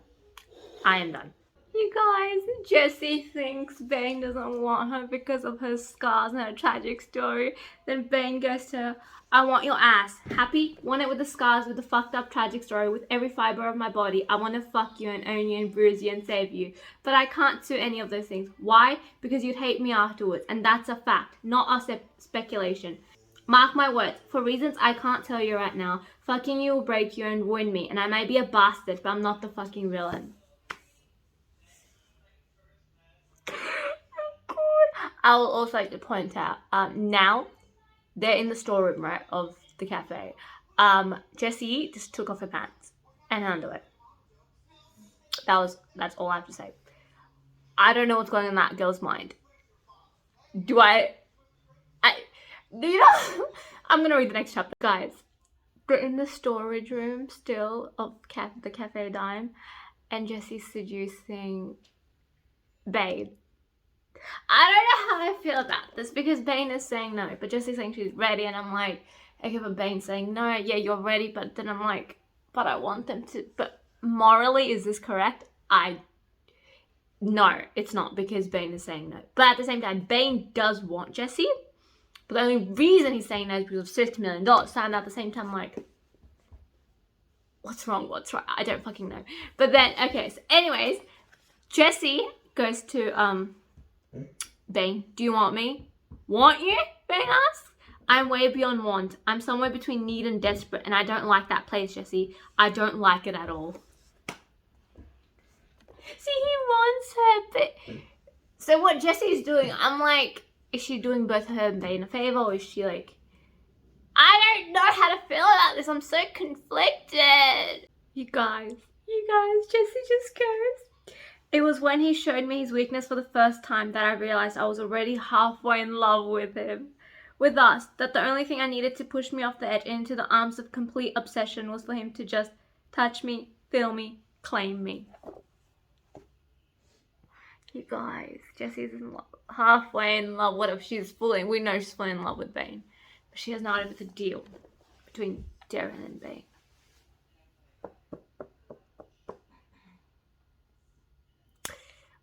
[SPEAKER 1] I am done. You guys, Jessie thinks Bane doesn't want her because of her scars and her tragic story. Then Bane goes to her, I want your ass. Happy? Want it with the scars, with the fucked up tragic story, with every fiber of my body. I want to fuck you and own you and bruise you and save you. But I can't do any of those things. Why? Because you'd hate me afterwards. And that's a fact, not a speculation. Mark my words, for reasons I can't tell you right now, fucking you will break you and ruin me. And I may be a bastard, but I'm not the fucking villain. I will also like to point out, now they're in the storeroom, right, of the cafe. Jessie just took off her pants and her underwear. That's all I have to say. I don't know what's going on in that girl's mind. Do you know? I'm gonna read the next chapter, guys. They're in the storage room still of the cafe dime, and Jessie's seducing Bane. I don't know how I feel about this because Bane is saying no, but Jessie's saying she's ready, and I'm like, okay, but Bane's saying no, yeah, you're ready, but then I'm like, but I want them to, but morally, is this correct? No, it's not, because Bane is saying no. But at the same time, Bane does want Jessie, but the only reason he's saying no is because of $50 million. So at the same time, like, what's wrong, what's right? I don't fucking know. But then, okay, so anyways, Jessie goes to, Bane, do you want me? Want you? Bane asks. I'm way beyond want. I'm somewhere between need and desperate, and I don't like that place, Jessie. I don't like it at all. See, he wants her, but... So what Jessie's doing, I'm like, is she doing both her and Bane a favor, or is she like... I don't know how to feel about this. I'm so conflicted. You guys, Jessie just goes... It was when he showed me his weakness for the first time that I realized I was already halfway in love with him. With us, that the only thing I needed to push me off the edge into the arms of complete obsession was for him to just touch me, feel me, claim me. You guys, Jessie's in love, halfway in love. What if she's fully, we know she's fully in love with Bane, but she has not even the deal between Darren and Bane.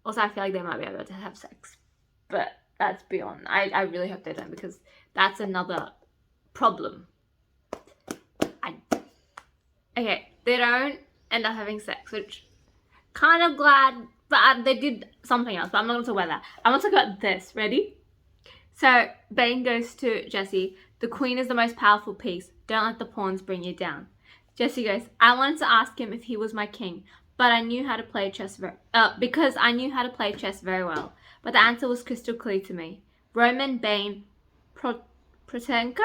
[SPEAKER 1] Also, I feel like they might be able to have sex, but that's beyond. I really hope they don't, because that's another problem. Okay, they don't end up having sex, which kind of glad, but they did something else, but I'm not going to talk about that. I want to talk about this. Ready? So, Bane goes to Jessie. The queen is the most powerful piece. Don't let the pawns bring you down. Jessie goes, I wanted to ask him if he was my king, but I knew how to play chess because I knew how to play chess very well. But the answer was crystal clear to me. Roman Bane Protenko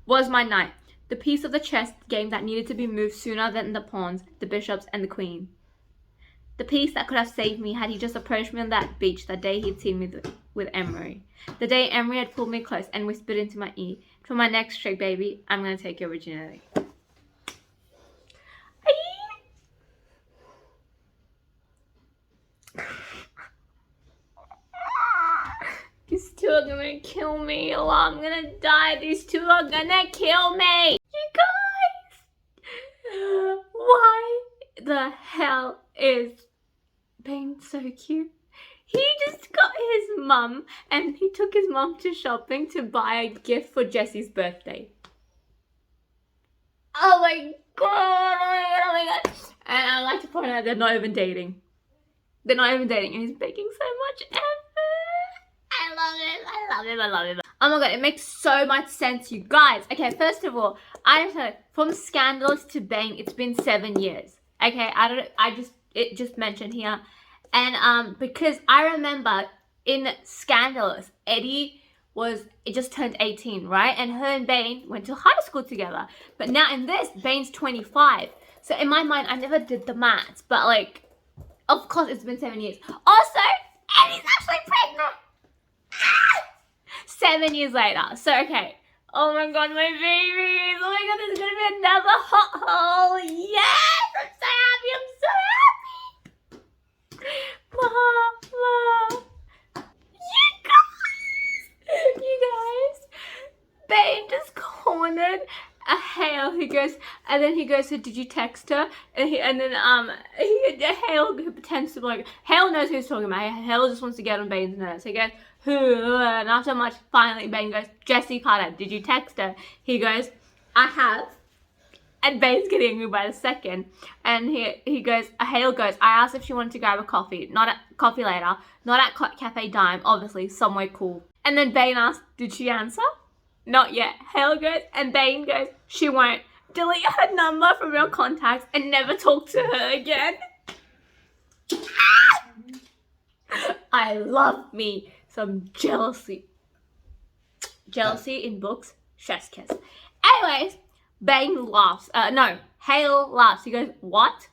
[SPEAKER 1] was my knight. The piece of the chess game that needed to be moved sooner than the pawns, the bishops, and the queen. The piece that could have saved me had he just approached me on that beach that day he'd seen me with Emery. The day Emery had pulled me close and whispered into my ear, for my next trick, baby, I'm going to take your virginity. These two are gonna kill me, or I'm gonna die. These two are gonna kill me. You guys, why the hell is Bane so cute? He just got his mum, and he took his mum to shopping to buy a gift for Jessie's birthday. Oh my god, oh my god. And I'd like to point out they're not even dating. They're not even dating, and he's making so much effort. I love it. Oh my god, it makes so much sense, you guys. Okay, first of all, I just know, from Scandalous to Bane, it's been 7 years. Okay, it just mentioned here. And because I remember in Scandalous, Eddie just turned 18, right? And her and Bane went to high school together. But now in this, Bane's 25. So in my mind, I never did the maths, but like, of course it's been 7 years. Also, Eddie's actually pregnant. 7 years later. So, okay. Oh my god, my babies. Oh my god, there's gonna be another hot hole. Yes! I'm so happy. Mama. You guys. Bane just cornered a Hale. He goes, and then he goes, so did you text her? And then Hale pretends to be like, Hale knows who he's talking about. Hale just wants to get on Bane's nerves. He goes, who? And after much, finally Bane goes, Jesse Carter, did you text her? He goes, I have. And Bane's getting angry by the second. And he goes, Hale goes, I asked if she wanted to grab a coffee. Not at coffee later. Not at Cafe Dime. Obviously, somewhere cool. And then Bane asks, did she answer? Not yet. Hale goes, and Bane goes, she won't. Delete her number from your contacts and never talk to her again. I love me some jealousy. Jealousy in books, chef's kiss. Anyways, Bane laughs. No, Hale laughs. He goes, what?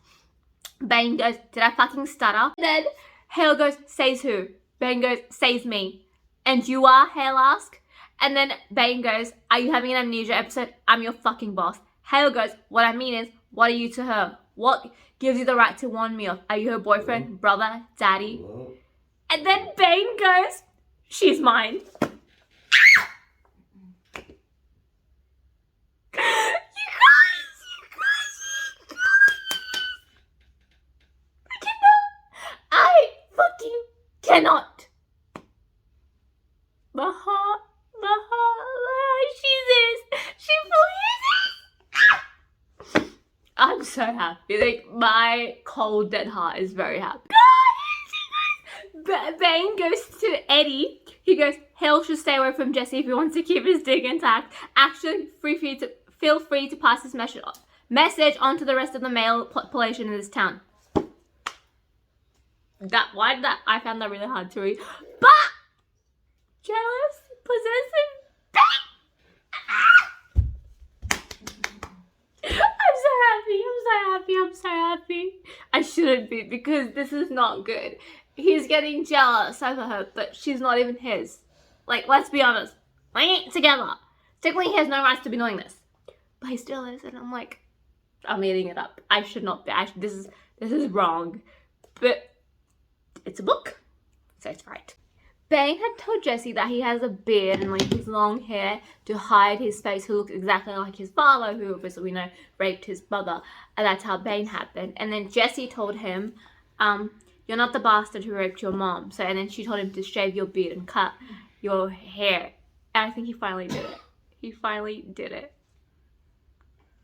[SPEAKER 1] Bane goes, did I fucking stutter? Then Hale goes, says who? Bane goes, says me. And you are? Hale asks. And then Bane goes, are you having an amnesia episode? I'm your fucking boss. Hale goes, what I mean is, what are you to her? What gives you the right to warn me of? Are you her boyfriend, brother, daddy? And then Bane goes, she's mine. Cannot. My heart, she pleases. I'm so happy. Like, my cold dead heart is very happy. Bane goes to Eddie. He goes, Hale should stay away from Jesse if he wants to keep his dick intact. Actually, feel free to pass this message on to the rest of the male population in this town. I found that really hard to read. But jealous, possessive, I'm so happy. I shouldn't be, because this is not good. He's getting jealous over her, but she's not even his. Like, let's be honest. We ain't together. Technically, he has no rights to be doing this. But he still is, and I'm like, I'm eating it up. I should not be. This is wrong. But it's a book, so it's right. Bane had told Jesse that he has a beard and like his long hair to hide his face, who looks exactly like his father, who obviously we know raped his brother, and that's how Bane happened. And then Jesse told him, you're not the bastard who raped your mom. So, and then she told him to shave your beard and cut your hair. And I think he finally did it. He finally did it.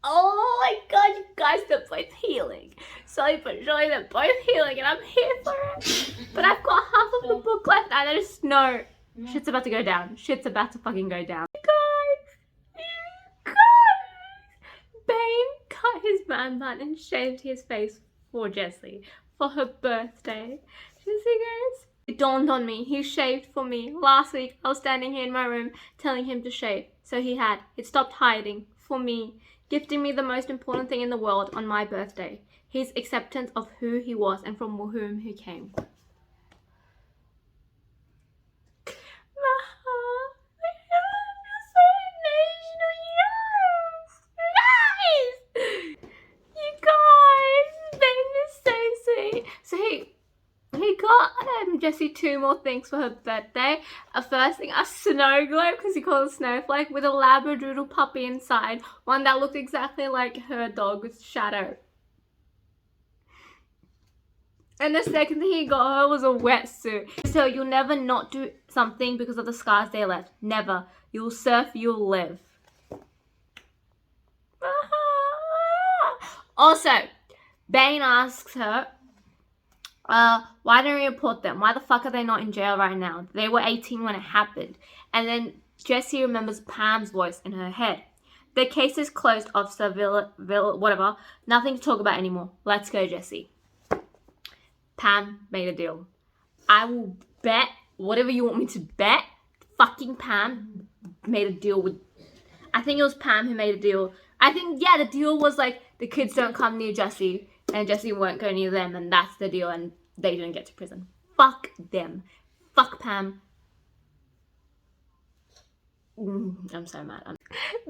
[SPEAKER 1] Oh my god, you guys, they're both healing. Slowly but surely, they're both healing, and I'm here for it. But I've got half of the book left, and I just know shit's about to go down. Shit's about to fucking go down. You guys. Bane cut his man bun and shaved his face for Jessie for her birthday. Jessie goes, it dawned on me, he shaved for me. Last week, I was standing here in my room telling him to shave. So he had. It stopped hiding for me, gifting me the most important thing in the world on my birthday. His acceptance of who he was and from whom he came. My heart, you guys, Bane is so sweet. So he got Jessie 2 more things for her birthday. First thing, a snow globe, because he called it a snowflake, with a labradoodle puppy inside. One that looked exactly like her dog's Shadow. And the second thing he got her was a wetsuit. So you'll never not do something because of the scars they left. Never. You'll surf, you'll live. Also, Bane asks her, why don't we report them? Why the fuck are they not in jail right now? They were 18 when it happened. And then Jessie remembers Pam's voice in her head. The case is closed, Officer whatever. Nothing to talk about anymore. Let's go, Jessie. Pam made a deal. I will bet whatever you want me to bet. Fucking Pam made a deal with... I think it was Pam who made a deal. I think, yeah, the deal was like, the kids don't come near Jessie. And Jessie won't go near them, and that's the deal, and they didn't get to prison. Fuck them. Fuck Pam. I'm so mad.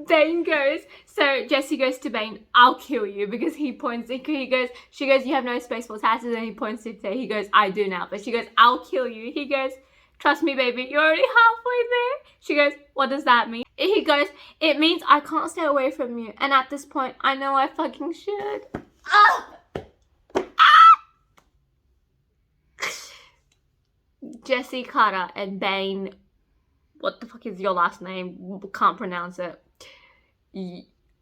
[SPEAKER 1] Bane goes, so Jessie goes to Bane, I'll kill you, because he points, she goes, you have no space for taxes, and he points to say, he goes, I do now, but she goes, I'll kill you. He goes, trust me, baby, you're already halfway there. She goes, what does that mean? He goes, it means I can't stay away from you. And at this point, I know I fucking should. Ah! Jesse, Carter, and Bane. What the fuck is your last name? Can't pronounce it.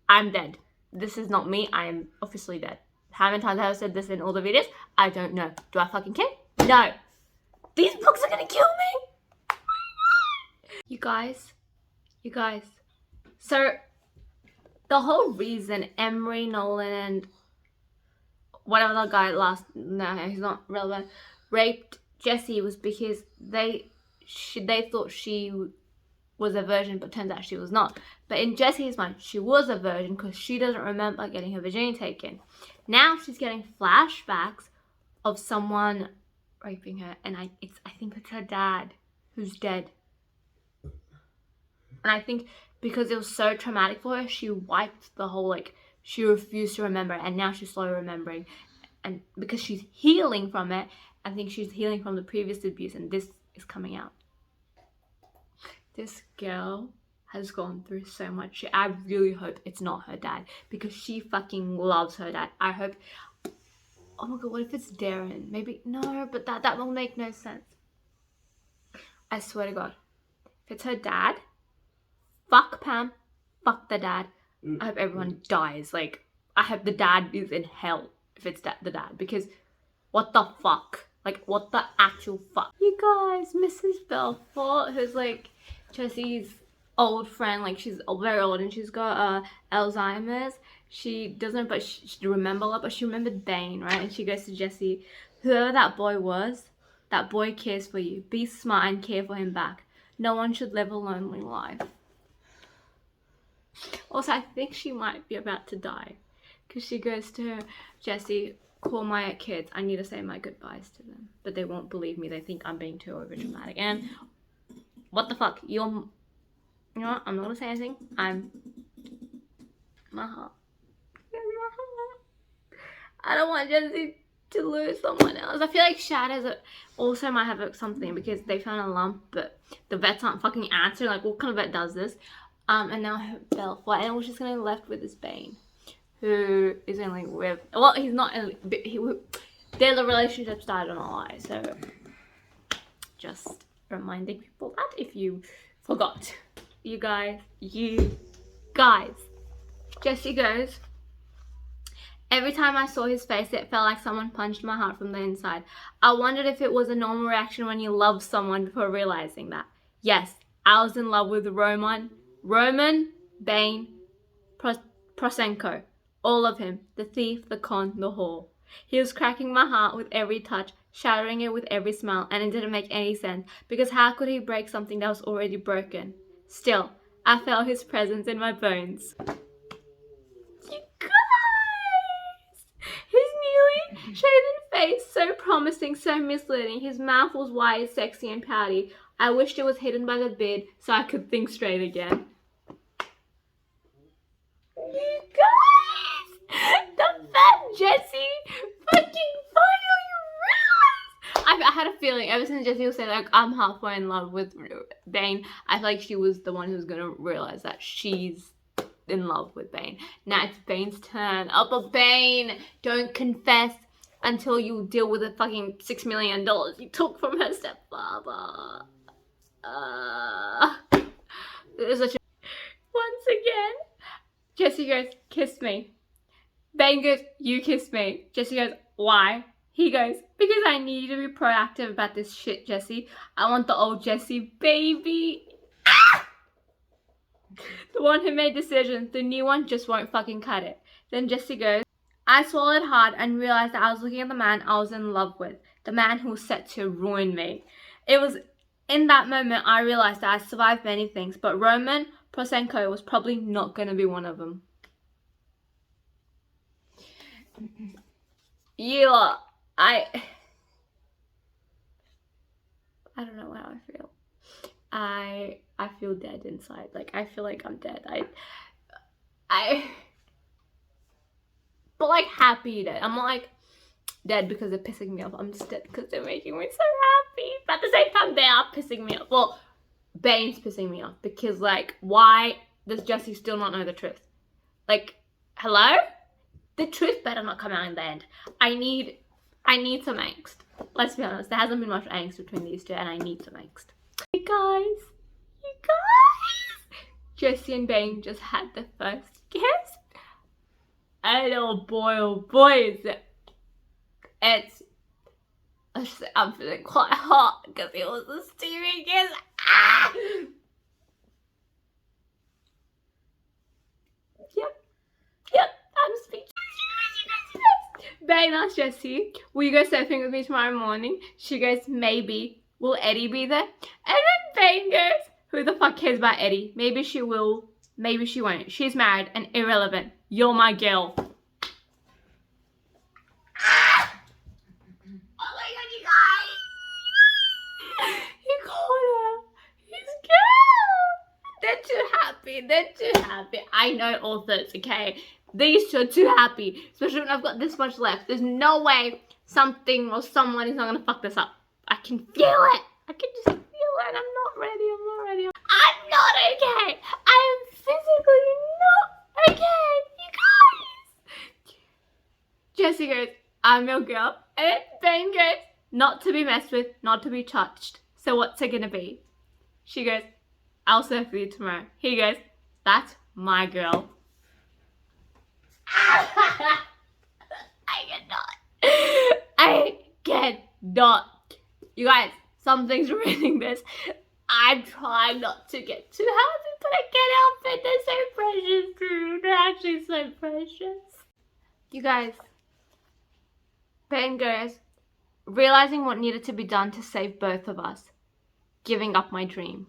[SPEAKER 1] I'm dead. This is not me. I am officially dead. How many times have I said this in all the videos? I don't know. Do I fucking care? No. These books are gonna kill me. You guys. So, the whole reason Emery, Nolan, and whatever the guy he's not relevant, raped Jessie was because they thought she was a virgin, but turns out she was not. But in Jessie's mind, she was a virgin because she doesn't remember getting her virginity taken. Now she's getting flashbacks of someone raping her, and I think it's her dad who's dead. And I think because it was so traumatic for her, she wiped the whole, she refused to remember, and now she's slowly remembering. And because she's healing from it, I think she's healing from the previous abuse, and this is coming out. This girl has gone through so much. I really hope it's not her dad, because she fucking loves her dad. I hope... Oh my god, what if it's Darren? Maybe... No, but that will make no sense. I swear to god. If it's her dad... Fuck Pam. Fuck the dad. I hope everyone dies. I hope the dad is in hell if it's the dad. Because what the fuck? What the actual fuck? You guys, Mrs. Belfort, who's Jesse's old friend. She's very old and she's got Alzheimer's. She doesn't, but she remember a lot. But she remembered Bane, right? And she goes to Jesse, whoever that boy was, that boy cares for you. Be smart and care for him back. No one should live a lonely life. Also, I think she might be about to die, because she goes to Jesse, call my kids, I need to say my goodbyes to them, but they won't believe me. They think I'm being too over dramatic. And what the fuck, you know what, I'm not gonna say anything. My heart, I don't want Jesse to lose someone else. I feel like Shad also might have something, because they found a lump, but the vets aren't fucking answering. What kind of vet does this? And now Belfort, and we're just gonna be left with this Bane, who is only with, well, he's not, their relationship started on a lie, so just reminding people that if you forgot. You guys, Jesse goes, every time I saw his face, it felt like someone punched my heart from the inside. I wondered if it was a normal reaction when you love someone before realizing that. Yes, I was in love with Roman, Bane, Prosenko, all of him, the thief, the con, the whore. He was cracking my heart with every touch, shattering it with every smile, and it didn't make any sense, because how could he break something that was already broken? Still, I felt his presence in my bones. You guys! His newly shaven face, so promising, so misleading. His mouth was wide, sexy, and pouty. I wished it was hidden by the beard so I could think straight again. You guys! The fat Jesse fucking finally realized! I had a feeling ever since Jesse was saying I'm halfway in love with Bane, I feel like she was the one who was gonna realize that she's in love with Bane. Now it's Bane's turn. Oh, but Bane, don't confess until you deal with the fucking $6 million you took from her stepfather. Once again, Jesse goes, kiss me. Bane goes, you kiss me. Jesse goes, why? He goes, because I need you to be proactive about this shit, Jesse. I want the old Jesse baby. Ah! The one who made decisions. The new one just won't fucking cut it. Then Jesse goes, I swallowed hard and realized that I was looking at the man I was in love with. The man who was set to ruin me. It was in that moment I realized that I survived many things, but Roman Prosenko was probably not going to be one of them. Yeah, I don't know how I feel. I feel dead inside. I feel like I'm dead. But happy dead. I'm not dead because they're pissing me off. I'm just dead because they're making me so happy. But at the same time, they are pissing me off. Well, Bane's pissing me off because, like, why does Jesse still not know the truth? Like, hello? The truth better not come out in the end. I need some angst. Let's be honest, there hasn't been much angst between these two, and I need some angst. You guys, Jesse and Bane just had the first kiss, and oh boy, is it. I'm feeling quite hot because it was a steamy kiss. Ah! Yep, I'm speechless. Bane asked Jessie, will you go surfing with me tomorrow morning? She goes, maybe. Will Eddie be there? And then Bane goes, who the fuck cares about Eddie? Maybe she will, maybe she won't. She's married and irrelevant. You're my girl. Ah! Oh my god, you guys! He called her his girl. They're too happy. I know authors, okay? These two are too happy, especially when I've got this much left. There's no way something or someone is not gonna fuck this up. I can feel it. I can just feel it, and I'm not ready. I'm not okay. I am physically not okay, you guys. Jessie goes, I'm your girl. And Bane goes, not to be messed with, not to be touched. So what's it gonna be? She goes, I'll surf with you tomorrow. He goes, that's my girl. I cannot. You guys, something's ruining this. I'm trying not to get too happy, but I can't help it. They're so precious, dude. They're actually so precious. You guys, Bane goes, realizing what needed to be done to save both of us. Giving up my dream.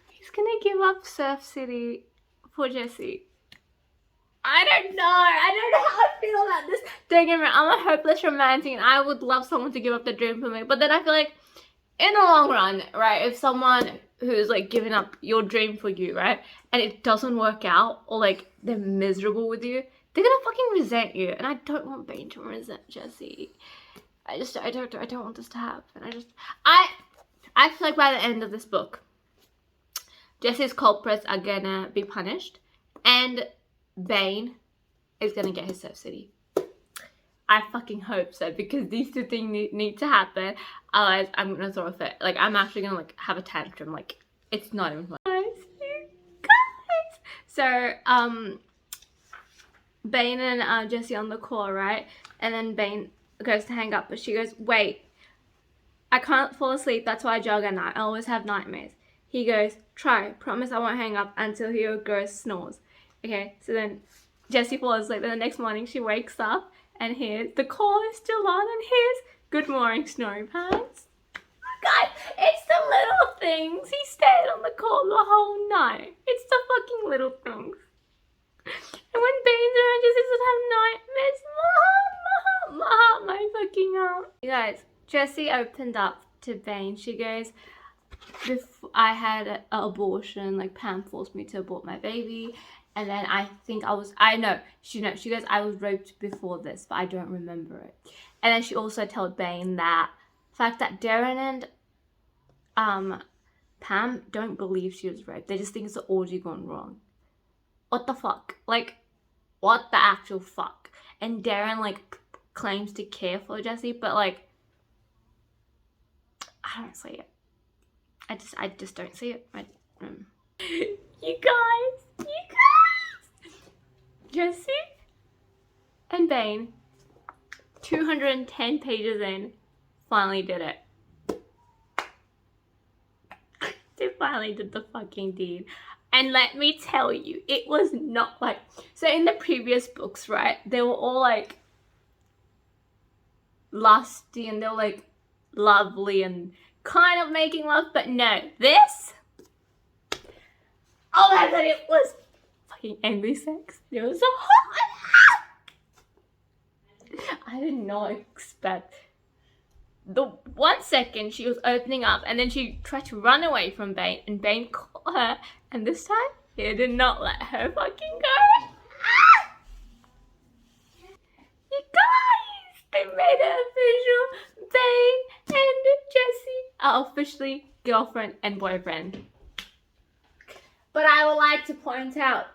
[SPEAKER 1] He's gonna give up Surf City for Jessie. I don't know how I feel about this. Don't get me wrong, I'm a hopeless romantic and I would love someone to give up their dream for me. But then I feel like in the long run, right, if someone who's like giving up your dream for you, right, and it doesn't work out or like they're miserable with you, they're gonna fucking resent you. And I don't want Bane to resent Jessie. I don't want this to happen. I feel like by the end of this book, Jessie's culprits are gonna be punished and Bane is gonna get his Surf City. I fucking hope so because these two things need to happen. Otherwise, I'm gonna throw a fit. Like, I'm actually gonna like have a tantrum. Like, it's not even fun. Guys. So, Bane and Jessie on the call, right? And then Bane goes to hang up, but she goes, wait, I can't fall asleep. That's why I jog at night. I always have nightmares. He goes, try. Promise I won't hang up until he or Ghost snores. Okay, so then Jessie falls asleep, and the next morning she wakes up and hears the call is still on and hears good morning snoring pants. Guys, it's the little things. He stayed on the call the whole night. It's the fucking little things. And when Bane's around, Jessie doesn't have nightmares. My heart, my fucking heart. You guys, Jessie opened up to Bane. She goes, before I had an abortion, like Pam forced me to abort my baby. And then she goes, I was raped before this, but I don't remember it. And then she also told Bane that the fact that Darren and Pam don't believe she was raped. They just think it's an orgy gone wrong. What the fuck? Like, what the actual fuck? And Darren, like, claims to care for Jessie, but, like, I don't see it. I just don't see it. You guys. Jessie and Bane, 210 pages in, finally did it. They finally did the fucking deed. And let me tell you, it was not like... So in the previous books, right, they were all like lusty and they were like lovely and kind of making love, but no, this... Oh my god, it was fucking angry sex. It was so hot. I did not expect. The 1 second she was opening up and then she tried to run away from Bane and Bane caught her, and this time he did not let her fucking go. You guys, they made it official. Bane and Jessie are officially officially girlfriend and boyfriend. But I would like to point out,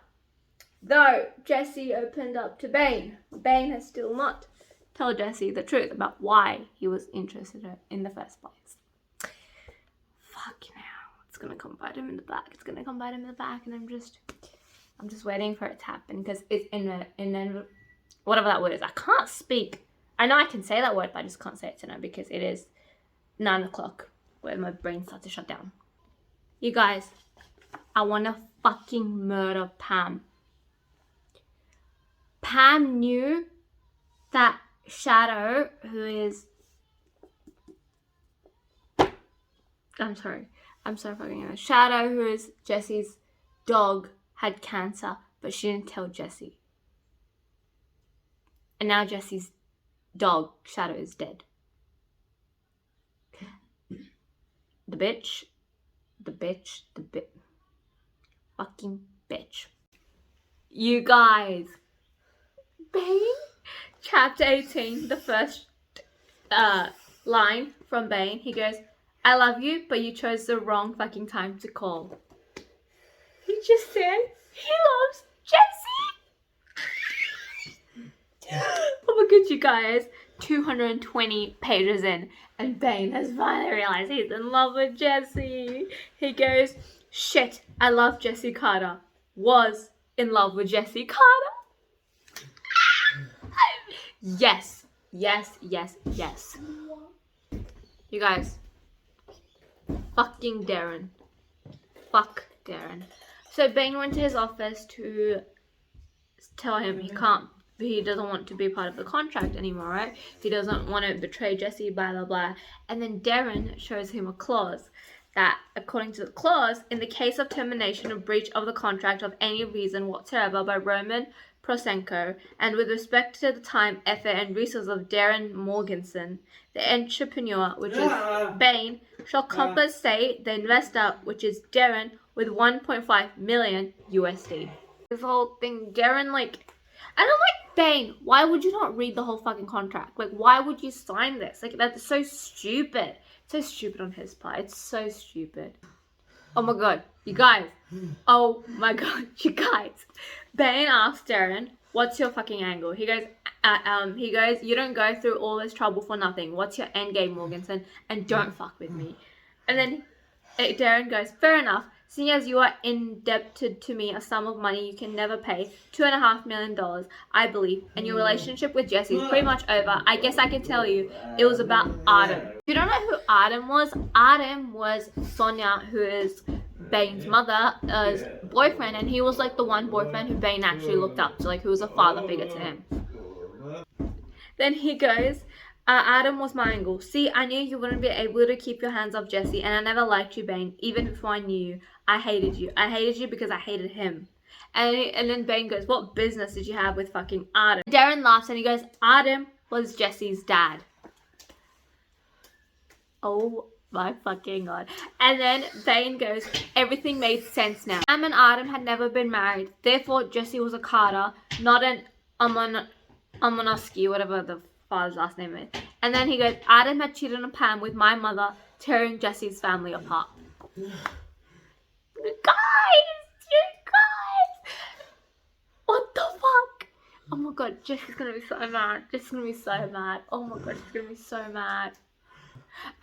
[SPEAKER 1] though Jesse opened up to Bane, Bane has still not told Jesse the truth about why he was interested in the first place. Fuck now. It's gonna come bite him in the back. It's gonna come bite him in the back, and I'm just waiting for it to happen because it's in whatever that word is. I can't speak. I know I can say that word, but I just can't say it tonight because it is 9 o'clock where my brain starts to shut down. You guys, I want to fucking murder Pam. Pam knew that Shadow, who is... I'm so fucking annoyed. Shadow, who is Jesse's dog, had cancer, but she didn't tell Jesse. And now Jesse's dog, Shadow, is dead. Fucking bitch. You guys. Bane? Chapter 18, the first line from Bane. He goes, I love you, but you chose the wrong fucking time to call. He just said he loves Jesse. Oh my god, you guys. 220 pages in, and Bane has finally realized he's in love with Jesse. He goes, shit, I love Jesse Carter. Was in love with Jesse Carter. Yes. You guys, fucking Darren. Fuck Darren. So Bane went to his office to tell him he doesn't want to be part of the contract anymore, right? He doesn't want to betray Jesse, blah, blah, blah. And then Darren shows him a clause that, according to the clause, in the case of termination or breach of the contract of any reason whatsoever by Roman Prosenko, and with respect to the time, effort, and resources of Darren Morganson, the entrepreneur, which is Bane, shall compensate the investor, which is Darren, with 1.5 million USD. This whole thing, Darren, I don't like Bane. Why would you not read the whole fucking contract? Why would you sign this? That's so stupid. So stupid on his part. It's so stupid. Oh my god, you guys. Oh my god, you guys. Bane asks Darren, what's your fucking angle? He goes, you don't go through all this trouble for nothing. What's your end game, Morganson? And don't fuck with me. And then Darren goes, fair enough. Seeing as you are indebted to me a sum of money you can never pay, $2.5 million, I believe, and your relationship with Jesse is pretty much over. I guess I can tell you, it was about Adam. If you don't know who Adam was Sonia, who is Bane's mother's boyfriend, and he was the one boyfriend who Bane actually looked up to, who was a father figure to him. Then he goes, Adam was my angle. See, I knew you wouldn't be able to keep your hands off Jesse, and I never liked you, Bane. Even before I knew you, I hated you. I hated you because I hated him. And then Bane goes, what business did you have with fucking Adam? Darren laughs and he goes, Adam was Jesse's dad. Oh my fucking god. And then Bane goes, everything made sense now. Pam and Adam had never been married. Therefore, Jesse was a Carter, not an Amonoski, whatever the father's last name is. And then he goes, Adam had cheated on Pam with my mother, tearing Jesse's family apart. Guys! What the fuck? Oh my god, Jesse's gonna be so mad. Oh my god, she's gonna be so mad.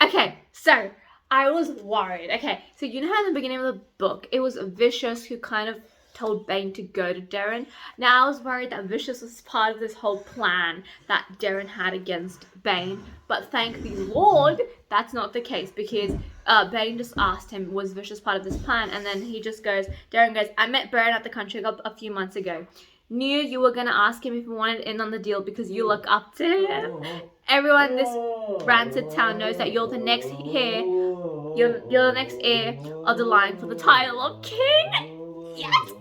[SPEAKER 1] Okay, so I was worried. Okay, so you know how in the beginning of the book, it was Vicious who kind of told Bane to go to Darren. Now I was worried that Vicious was part of this whole plan that Darren had against Bane, but thank the Lord that's not the case, because Bane just asked him, was Vicious part of this plan? And then he just goes, Darren goes, I met Baron at the country club a few months ago. Knew you were gonna ask him if he wanted in on the deal because you look up to him. Everyone in this ranted town knows that you're the next heir. You're the next heir of the line for the title of king. Yes.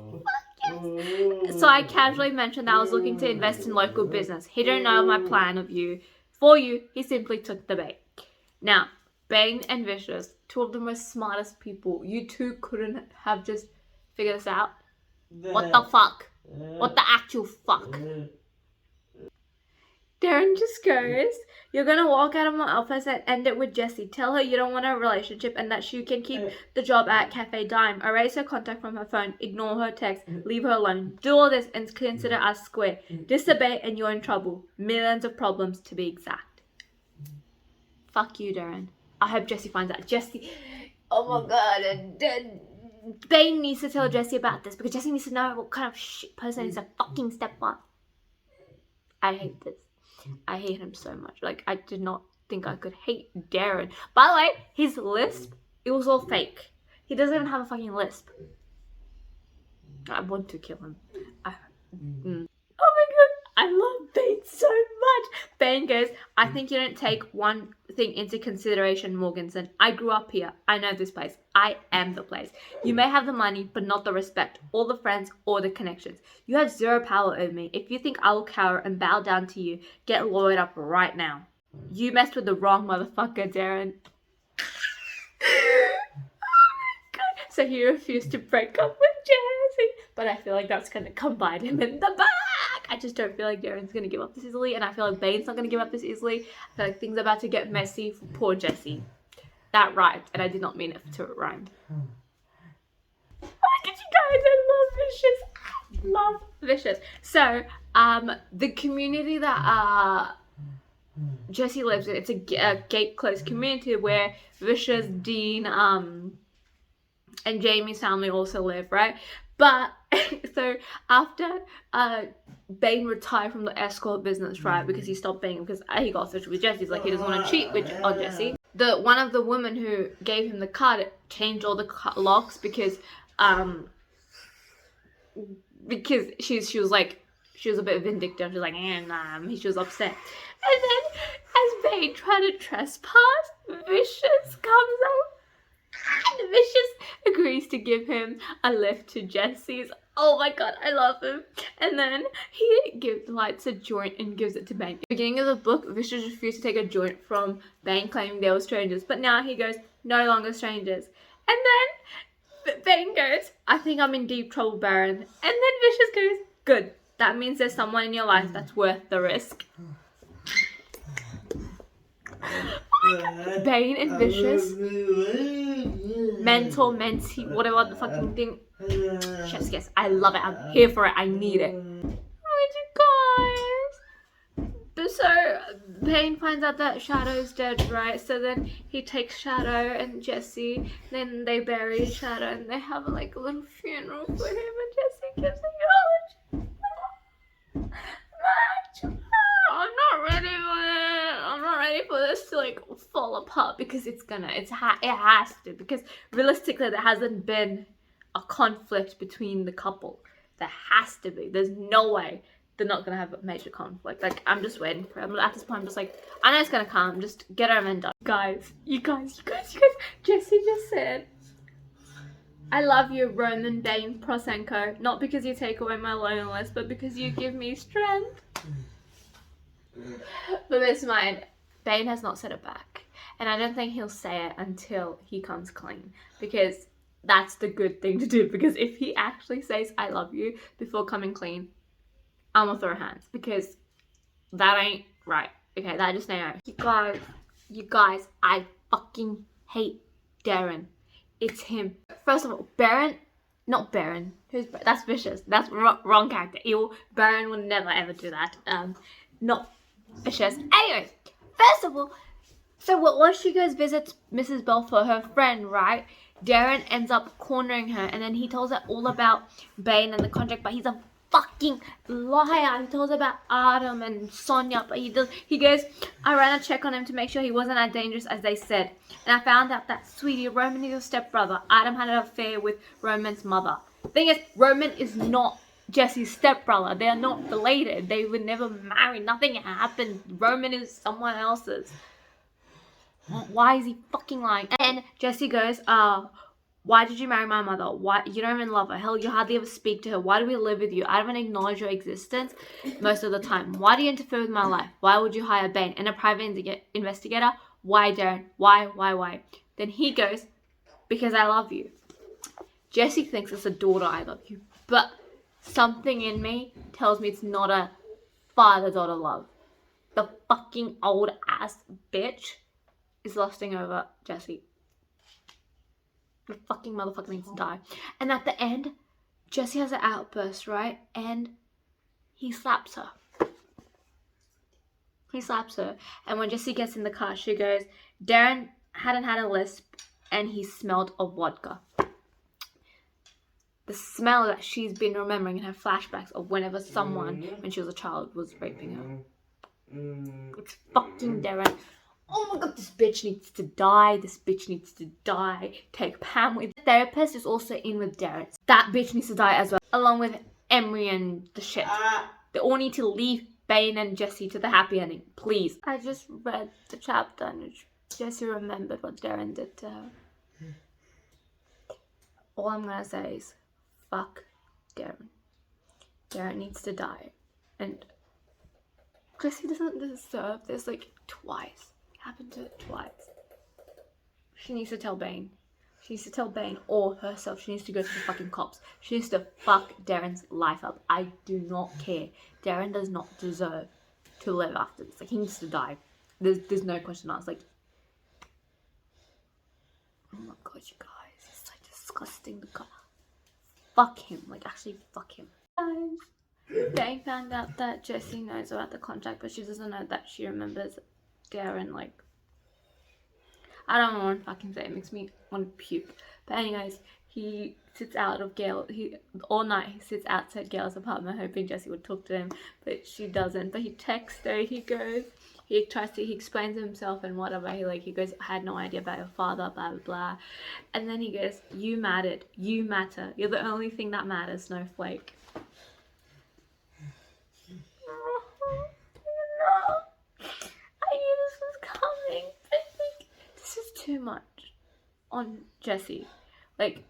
[SPEAKER 1] Yes. So I casually mentioned that I was looking to invest in local business. He didn't know my plan of you. For you, he simply took the bait. Now, Bane and Vicious, two of the most smartest people. You two couldn't have just figured this out. What the fuck? What the actual fuck? Darren just goes, you're gonna walk out of my office and end it with Jessie. Tell her you don't want a relationship and that she can keep the job at Cafe Dime. Erase her contact from her phone. Ignore her text. Leave her alone. Do all this and consider us square. Disobey and you're in trouble. Millions of problems to be exact. Fuck you, Darren. I hope Jessie finds out. Jessie, oh my god, and Bane needs to tell Jessie about this because Jessie needs to know what kind of shit person is a fucking stepmom. I hate this. I hate him so much. Like, I did not think I could hate Darren. By the way, his lisp, it was all fake. He doesn't even have a fucking lisp. I want to kill him. Oh my god, I love Bane so much. Bane goes, I think you don't take one thing into consideration, Morganson. I grew up here. I know this place. I am the place. You may have the money, but not the respect, or the friends, or the connections. You have zero power over me. If you think I will cower and bow down to you, get lawyered up right now. You messed with the wrong motherfucker, Darren. Oh my god. So he refused to break up with Jessie. But I feel like that's going to come bite him in the back. I just don't feel like Darren's going to give up this easily. And I feel like Bane's not going to give up this easily. I feel like things are about to get messy for poor Jessie. That rhymed. And I did not mean it to rhyme. Oh, look at you guys. I love Vicious. So, the community that Jessie lives in, it's a gate-closed community where Vicious, Dean, and Jamie's family also live, right? But so after Bane retired from the escort business, right, because he stopped being, because he got switched with Jessie, like he doesn't want to cheat on Jessie. One of the women who gave him the card changed all the locks because she was a bit vindictive. She was like, nah, she was upset. And then as Bane tried to trespass, Vicious comes out. And Vicious agrees to give him a lift to Jessie's. Oh my god, I love him. And then he lights a joint and gives it to Bane. At the beginning of the book, Vicious refused to take a joint from Bane, claiming they were strangers. But now he goes, no longer strangers. And then Bane goes, I think I'm in deep trouble, Baron. And then Vicious goes, good. That means there's someone in your life that's worth the risk. Bane and Vicious, mentor, mentee, whatever the fucking thing. Yes, I love it. I'm here for it. I need it. Oh, you guys. So Bane finds out that Shadow's dead, right? So then he takes Shadow and Jessie. Then they bury Shadow and they have like a little funeral for him. And Jessie gives a eulogy. I'm not ready for it. I'm not ready for this to like fall apart because it has to, because realistically there hasn't been a conflict between the couple. There has to be. There's no way they're not gonna have a major conflict. Like, I'm just waiting for it. At this point I'm just like, I know it's gonna come, just get over and done. You guys, Jessie just said, I love you, Roman Bane Prosenko, not because you take away my loneliness, but because you give me strength. But this mind, Bane has not said it back. And I don't think he'll say it until he comes clean. Because that's the good thing to do. Because if he actually says, I love you, before coming clean, I'm gonna throw hands. Because that ain't right. Okay, that just ain't right. You guys, I fucking hate Darren. It's him. First of all, not Baron. That's Vicious. That's wrong character. Baron would never ever do that. Not Vicious. Anyways, first of all, so once she goes visits Mrs. Belfour, her friend, right? Darren ends up cornering her, and then he tells her all about Bane and the contract, but he's a fucking liar. He tells her about Adam and Sonia, but he goes, I ran a check on him to make sure he wasn't as dangerous as they said. And I found out that, sweetie, Roman is your stepbrother. Adam had an affair with Roman's mother. Thing is, Roman is not Jessie's stepbrother. They are not related. They would never marry. Nothing happened. Roman is someone else's. Why is he fucking lying? And Jessie goes, why did you marry my mother? Why? You don't even love her. Hell, you hardly ever speak to her. Why do we live with you? I don't even acknowledge your existence most of the time. Why do you interfere with my life? Why would you hire Bane and a private investigator? Why, Darren? Why? Then he goes, because I love you. Jessie thinks it's a daughter I love you. But something in me tells me it's not a father-daughter love. the fucking old ass bitch is lusting over Jesse. The fucking motherfucker needs to die. And at the end, Jesse has an outburst, right? And he slaps her. He slaps her. And when Jesse gets in the car, she goes, Darren hadn't had a lisp and he smelled of vodka. The smell that she's been remembering in her flashbacks of whenever someone, when she was a child, was raping her. It's fucking Darren. Oh my god, this bitch needs to die. This bitch needs to die. Take Pam with. The therapist is also in with Darren. That bitch needs to die as well. Along with Emery and the shit. They all need to leave Bane and Jesse to the happy ending, please. I just read the chapter and Jesse remembered what Darren did to her. All I'm gonna say is, fuck Darren. Darren needs to die. And Jesse doesn't deserve this, like, twice. It happened to her twice. She needs to tell Bane. She needs to tell Bane or herself. She needs to go to the fucking cops. She needs to fuck Darren's life up. I do not care. Darren does not deserve to live after this. Like, he needs to die. There's no question asked. Like, oh my god, you guys. It's like disgusting. The guy. Fuck him. Like, actually, fuck him. Guys, Bane found out that Jesse knows about the contract, but she doesn't know that she remembers Darren, like, I don't want to fucking say it. It makes me want to puke. But anyways, he sits out of Gail. All night he sits outside Gail's apartment, hoping Jesse would talk to him, but she doesn't. But he texts her. He explains himself and whatever. He goes, I had no idea about your father, blah blah blah. And then he goes, you mattered. You matter. You're the only thing that matters, Snowflake. I knew this was coming. This is too much on Jesse. Like,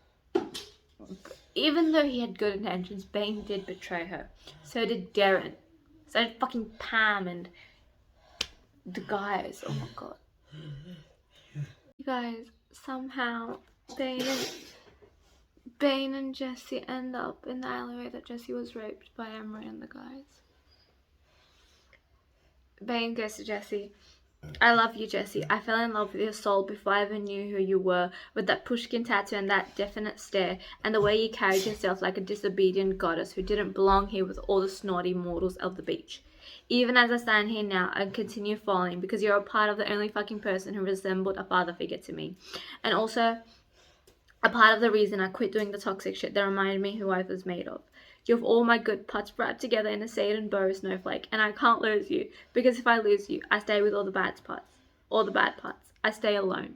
[SPEAKER 1] even though he had good intentions, Bane did betray her. So did Darren. So did fucking Pam and the guys. Oh my god. You guys, somehow Bane and Jesse end up in the alleyway that Jesse was raped by Emery and the guys. Bane goes to Jesse. I love you, Jesse. I fell in love with your soul before I ever knew who you were, with that pushkin tattoo and that definite stare, and the way you carried yourself like a disobedient goddess who didn't belong here with all the snotty mortals of the beach. Even as I stand here now, I continue falling because you're a part of the only fucking person who resembled a father figure to me. And also, a part of the reason I quit doing the toxic shit that reminded me who I was made of. You have all my good parts wrapped together in a Satan bow, Snowflake, and I can't lose you, because if I lose you, I stay with all the bad parts. All the bad parts. I stay alone.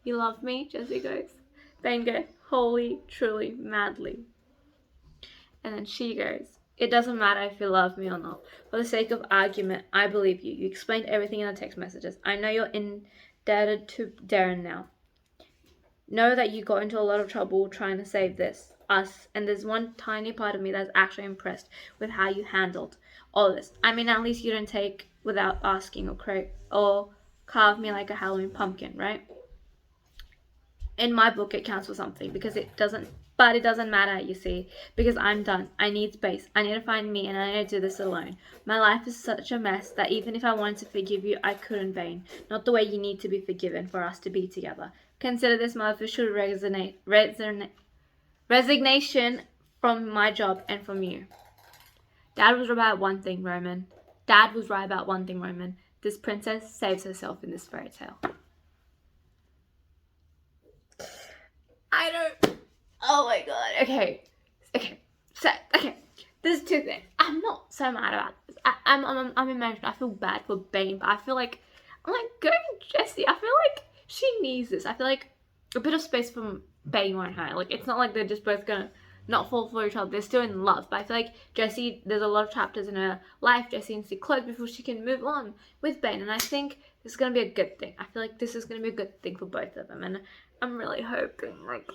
[SPEAKER 1] You love me? Jesse goes. Bane goes, wholly, truly, madly. And then she goes, it doesn't matter if you love me or not. For the sake of argument, I believe you. You explained everything in the text messages. I know you're indebted to Darren now. Know that you got into a lot of trouble trying to save us, and there's one tiny part of me that's actually impressed with how you handled all this. I mean, at least you didn't take without asking or carve me like a Halloween pumpkin, right? In my book, it counts for something because it doesn't matter, you see, because I'm done. I need space. I need to find me, and I need to do this alone. My life is such a mess that even if I wanted to forgive you, I couldn't, Bane. Not the way you need to be forgiven for us to be together. Consider this my official resignation from my job and from you. Dad was right about one thing, Roman. This princess saves herself in this fairy tale. Oh my god. Okay. So, there's two things. I'm not so mad about this. I'm emotional. I feel bad for Bane, but I'm like, go Jesse. I feel like she needs this. I feel like a bit of space from Bane won't hurt. Like, it's not like they're just both gonna not fall for each other. They're still in love. But I feel like Jessie, there's a lot of chapters in her life Jessie needs to close before she can move on with Bane. And I think this is gonna be a good thing. I feel like this is gonna be a good thing for both of them. And I'm really hoping, like,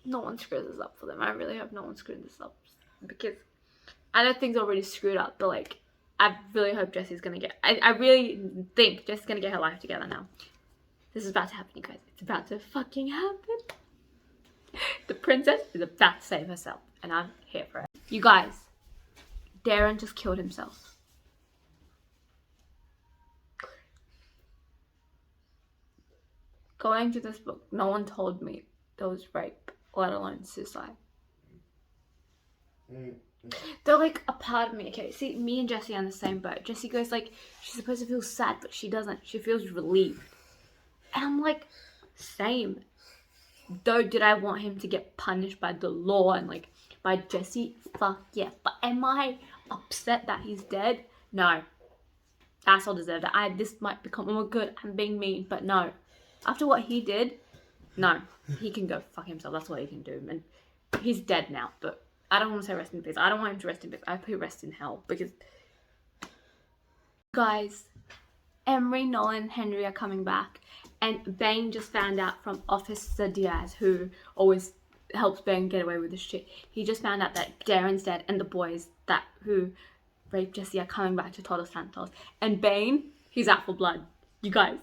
[SPEAKER 1] no one screws this up for them. I really hope no one screws this up. Because I know things are already screwed up, but, like, I really hope Jessie's gonna get... I really think Jessie's gonna get her life together now. This is about to happen, you guys. It's about to fucking happen. The princess is about to save herself, and I'm here for it. You guys, Darren just killed himself. going to this book, no one told me there was rape, let alone suicide. They're like a part of me. Okay, see, me and Jessie are on the same boat. Jessie goes like, she's supposed to feel sad, but she doesn't. She feels relieved. And I'm like, same. Though, did I want him to get punished by the law and like by Jessie? Fuck yeah. But am I upset that he's dead? No. Asshole deserved it. This might become more good. I'm being mean, but no. After what he did, no. He can go fuck himself. That's what he can do. And he's dead now, but I don't want to say rest in peace. I don't want him to rest in peace. I hope he rests in hell because, guys, Emery, Nolan, Henry are coming back, and Bane just found out from Officer Diaz, who always helps Bane get away with this shit. He just found out that Darren's dead, and the boys who raped Jessie are coming back to Todos Santos. And Bane, he's out for blood. You guys,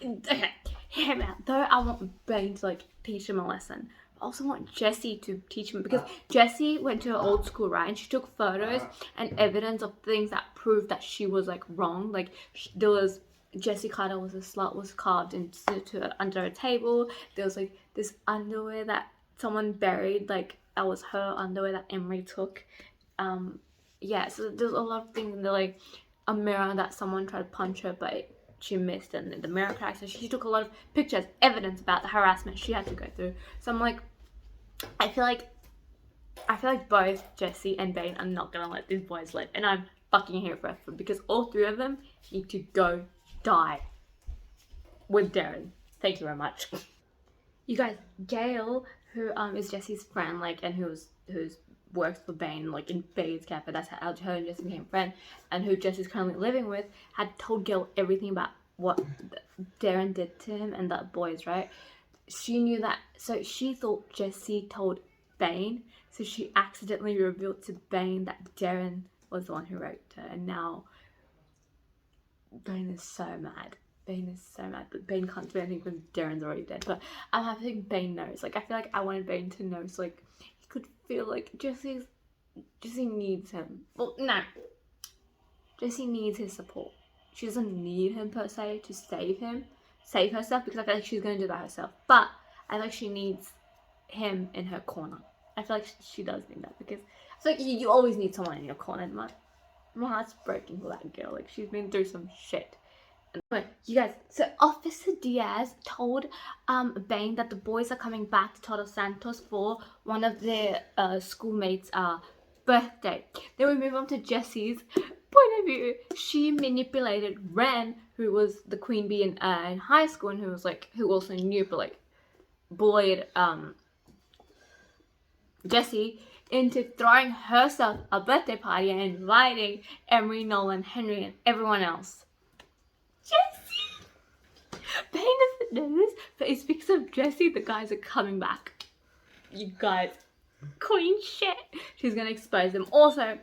[SPEAKER 1] okay, hear him out. Though I want Bane to like teach him a lesson, I also want Jessie to teach him, because Jessie went to her old school, right? And she took photos and evidence of things that proved that she was like wrong. Like there was Jessie Carter was a slut, was carved under a table. There was like this underwear that someone buried, like that was her underwear that Emery took. Yeah, so there's a lot of things, and they're like a mirror that someone tried to punch her, but she missed, and the mirror cracked. So she took a lot of pictures, evidence about the harassment she had to go through. So I'm like, I feel like both Jessie and Bane are not gonna let these boys live, and I'm fucking here for it, because all three of them need to go die with Darren. Thank you very much. You guys, Gail, who is Jessie's friend, like, and who's works for Bane, like in Bane's cafe, that's how her and Jessie became friends, and who Jessie's currently living with, had told Gail everything about what Darren did to him and the boys, right? She knew that, so she thought Jessie told Bane, so she accidentally revealed to Bane that Darren was the one who raped her, and now Bane is so mad. Bane is so mad, but Bane can't do anything because Darren's already dead. But I'm happy Bane knows. Like, I feel like I wanted Bane to know, so like he could feel like Jessie needs him. Well, no, Jessie needs his support. She doesn't need him per se to save herself, because I feel like she's gonna do that herself. But I feel like she needs him in her corner. I feel like she does need that, because I feel like you always need someone in your corner. My heart's breaking for that girl. Like, she's been through some shit. Anyway, you guys, so Officer Diaz told Bane that the boys are coming back to Todos Santos for one of their schoolmates' birthday. Then we move on to Jessie's point of view. She manipulated Ren, who was the queen bee in high school, and who also knew, but like bullied Jessie into throwing herself a birthday party and inviting Emery, Nolan, Henry, and everyone else. Jessie! Bane doesn't know this, but it's because of Jessie the guys are coming back. You guys, queen shit. She's gonna expose them. Also,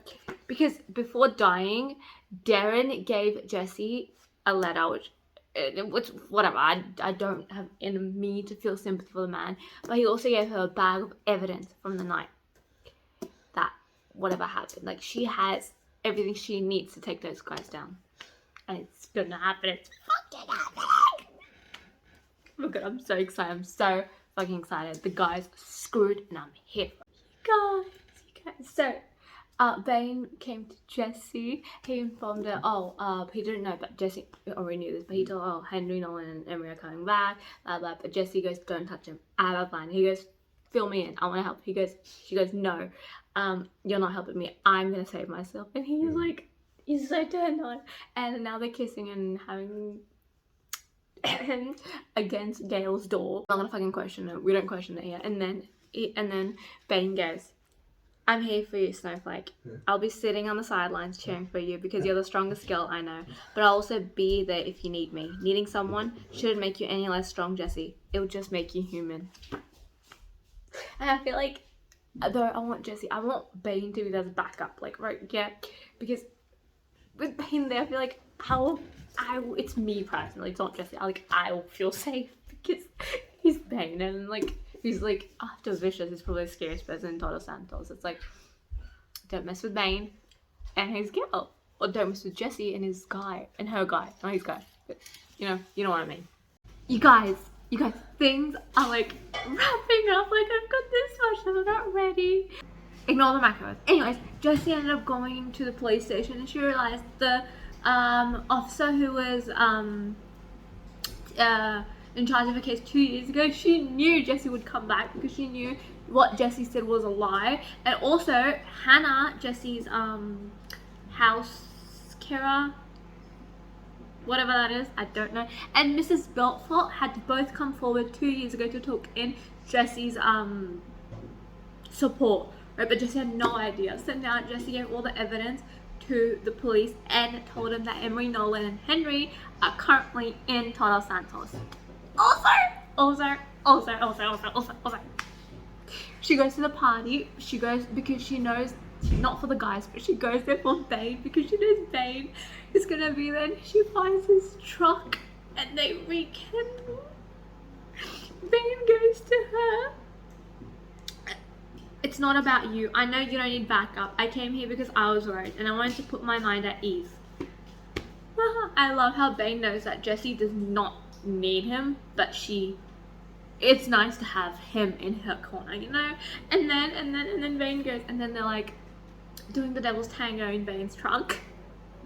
[SPEAKER 1] because before dying, Darren gave Jessie a letter, which whatever, I don't have in me to feel sympathy for the man, but he also gave her a bag of evidence from the night that whatever happened, like, she has everything she needs to take those guys down, and it's gonna happen. It's fucking happening. Oh my god, I'm so excited. I'm so fucking excited. The guys are screwed, and I'm here for you guys. So Bane came to Jessie. He informed her, he didn't know, but Jessie already knew this, but he told, Henry, Nolan, and Emery are coming back, blah, blah, but Jessie goes, don't touch him. I'm fine. He goes, fill me in, I want to help. She goes, no, you're not helping me, I'm gonna save myself. And he's like, he's so turned on, and now they're kissing and having against Gail's door. I'm not gonna fucking question it, we don't question it here. And then Bane goes, I'm here for you, Snowflake. I'll be sitting on the sidelines cheering for you because you're the strongest girl I know. But I'll also be there if you need me. Needing someone shouldn't make you any less strong, Jessie. It'll just make you human. And I feel like, though I want Bane to be there as backup, like, right, yeah, because with Bane there, I feel like it's me personally, it's not Jessie, I will feel safe because he's Bane, and like, he's like, after Vicious, he's probably the scariest person in Todos Santos. It's like, don't mess with Bane and his girl, or don't mess with Jessie and his guy, and her guy, not his guy, but you know what I mean. you guys, things are like wrapping up. Like I've got this much stuff, I'm not ready. Ignore the microwaves. Anyways, Jessie ended up going to the police station and she realized the officer who was in charge of a case 2 years ago, she knew Jessie would come back because she knew what Jessie said was a lie. And also Hannah, Jessie's house carer, whatever that is, I don't know, and Mrs. Belfort had both come forward 2 years ago to talk in Jessie's support, right? But Jessie had no idea. So now Jessie gave all the evidence to the police and told them that Emery, Nolan, and Henry are currently in Total Santos. Also, she goes to the party. She goes because she knows, not for the guys, but she goes there for Bane because she knows Bane is gonna be there. And she finds his truck and they rekindle. Bane goes to her. It's not about you. I know you don't need backup. I came here because I was worried and I wanted to put my mind at ease. I love how Bane knows that Jessie does not need him, but it's nice to have him in her corner, you know? And then Bane goes, and then they're like doing the devil's tango in Bane's trunk.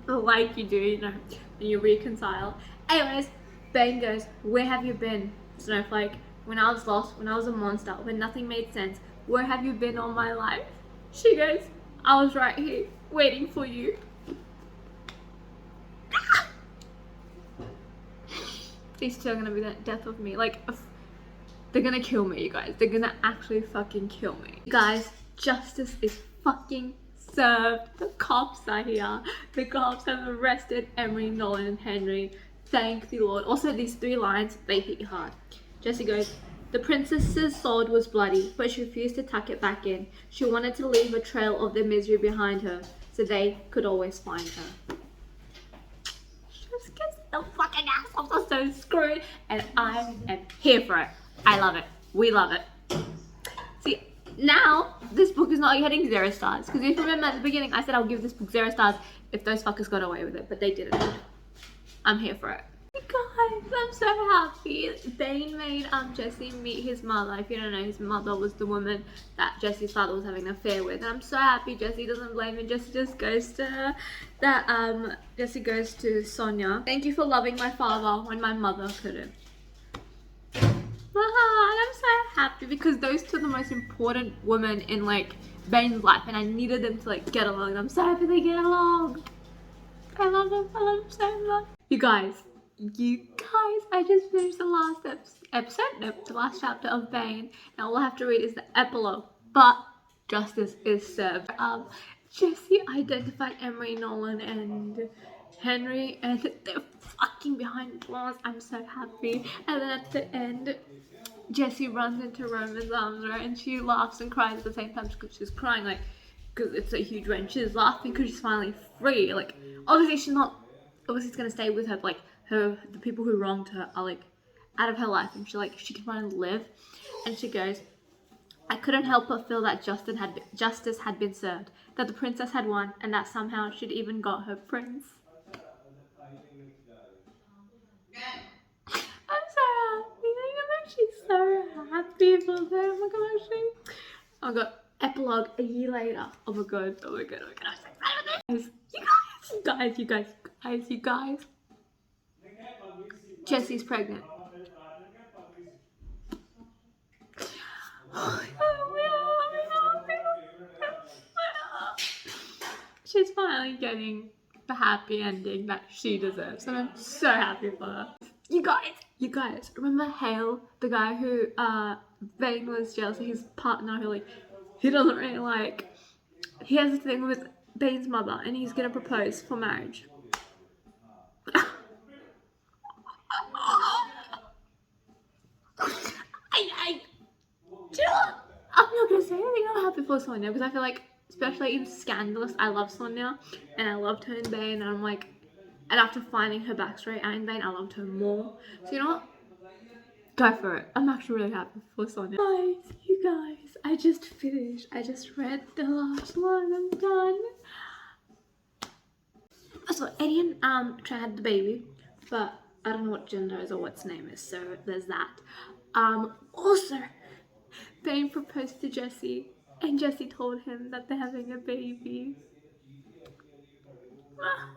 [SPEAKER 1] Like you do, you know, when you reconcile. Anyways, Bane goes, where have you been, Snowflake? When I was lost, when I was a monster, when nothing made sense, where have you been all my life? She goes, I was right here, waiting for you. These two are gonna be the death of me. Like, they're gonna kill me, you guys. They're gonna actually fucking kill me. Guys, justice is fucking served. The cops are here. The cops have arrested Emery, Nolan, and Henry. Thank the Lord. Also, these 3 lines, they hit you hard. Jessie goes, the princess's sword was bloody, but she refused to tuck it back in. She wanted to leave a trail of their misery behind her, so they could always find her. Just gets the fucking assholes are so screwed, and I am here for it. I love it. We love it. See, now this book is not getting 0 stars, because if you remember at the beginning, I said I'll give this book 0 stars if those fuckers got away with it, but they didn't. I'm here for it. Guys, I'm so happy. Bane made Jessie meet his mother. If you don't know, his mother was the woman that Jessie's father was having an affair with. And I'm so happy Jessie doesn't blame him. Jessie just goes to her. Jessie goes to Sonia. Thank you for loving my father when my mother couldn't. And I'm so happy because those two are the most important women in like Bane's life, and I needed them to like get along. And I'm so happy they get along. I love them so much. You guys, I just finished the last the last chapter of Bane. Now all I have to read is the epilogue, but justice is served. Jessie identified Emery, Nolan, and Henry, and they're fucking behind bars. I'm so happy. And then at the end, Jessie runs into Roman's arms, right, and she laughs and cries at the same time because she's crying, like, because it's a huge wrench. She's laughing because she's finally free. Like, obviously she's not, obviously it's gonna stay with her, but like, the people who wronged her are like out of her life, and she can finally live. And she goes, I couldn't help but feel that justice had been served, that the princess had won, and that somehow she'd even got her prince. I'm so happy. I'm actually so happy for them. Oh my gosh. I got epilogue a year later. Oh my god. I'm so excited with this. You guys. Jessie's pregnant. She's finally getting the happy ending that she deserves, and I'm so happy for her. You guys, remember Hale, the guy who Bane was jealous of, his partner who like he doesn't really like. He has a thing with Bane's mother, and he's gonna propose for marriage. I'm not gonna say anything. I'm happy for Sonia because I feel like, especially in Scandalous, I love Sonia and I loved her in Bane, and I'm like, and after finding her backstory and in Bane, I loved her more. So you know what? Go for it. I'm actually really happy for Sonia. You guys, I just finished. I just read the last one. I'm done. So Eddie and Trey had the baby, but I don't know what gender is or what its name is, so there's that. Also, Bane proposed to Jessie, and Jessie told him that they're having a baby. I'm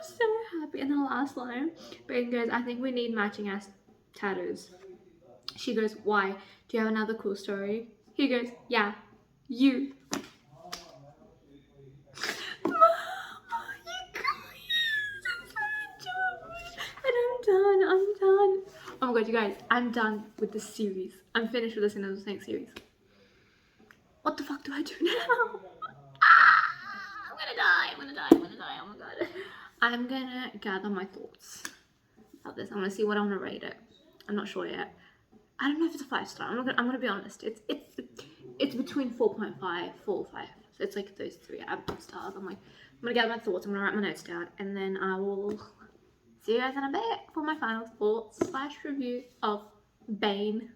[SPEAKER 1] so happy. In the last line, Bane goes, I think we need matching ass tattoos. She goes, why? Do you have another cool story? He goes, yeah, you. I'm done. Oh my god, you guys, I'm done with this series. I'm finished with the Sinners of Saints series. What the fuck do I do now? I'm gonna die, oh my god. I'm gonna gather my thoughts about this. I'm gonna see what I wanna rate it. I'm not sure yet. I don't know if it's a 5-star. I'm gonna be honest. It's between 4.5, 4 or 5. So it's like those three stars. I'm gonna gather my thoughts, I'm gonna write my notes down, and then I will see you guys in a bit for my final thoughts / review of Bane.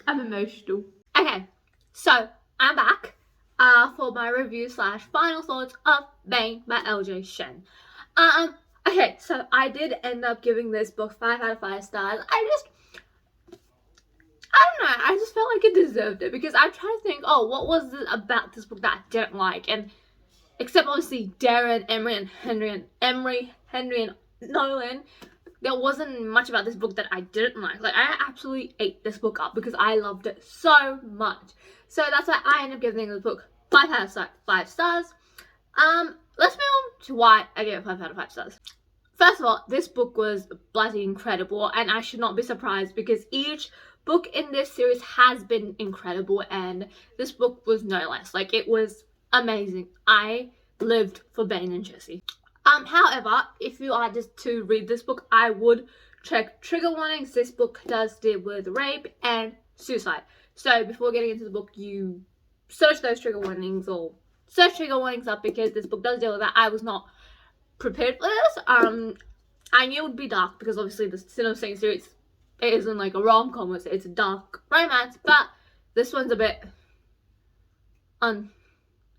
[SPEAKER 1] I'm emotional. Okay, so I'm back for my review / final thoughts of Bane by LJ Shen. Okay, so I did end up giving this book 5 out of 5 stars. I don't know, I just felt like it deserved it, because I'm trying to think, oh, what was it about this book that I didn't like? And except obviously Darren, Henry and Nolan, there wasn't much about this book that I didn't like. Like, I absolutely ate this book up because I loved it so much. So that's why I ended up giving this book 5 out of 5 stars. Let's move on to why I gave it 5 out of 5 stars. First of all, this book was bloody incredible, and I should not be surprised because each book in this series has been incredible, and this book was no less. Like, it was amazing. I lived for Bane and Jessie. However, if you are just to read this book, I would check trigger warnings. This book does deal with rape and suicide. So before getting into the book, you search those trigger warnings or search trigger warnings up, because this book does deal with that. I was not prepared for this. I knew it would be dark because obviously the Sin of Saint series, it isn't like a rom-com, it's a dark romance, but this one's a bit on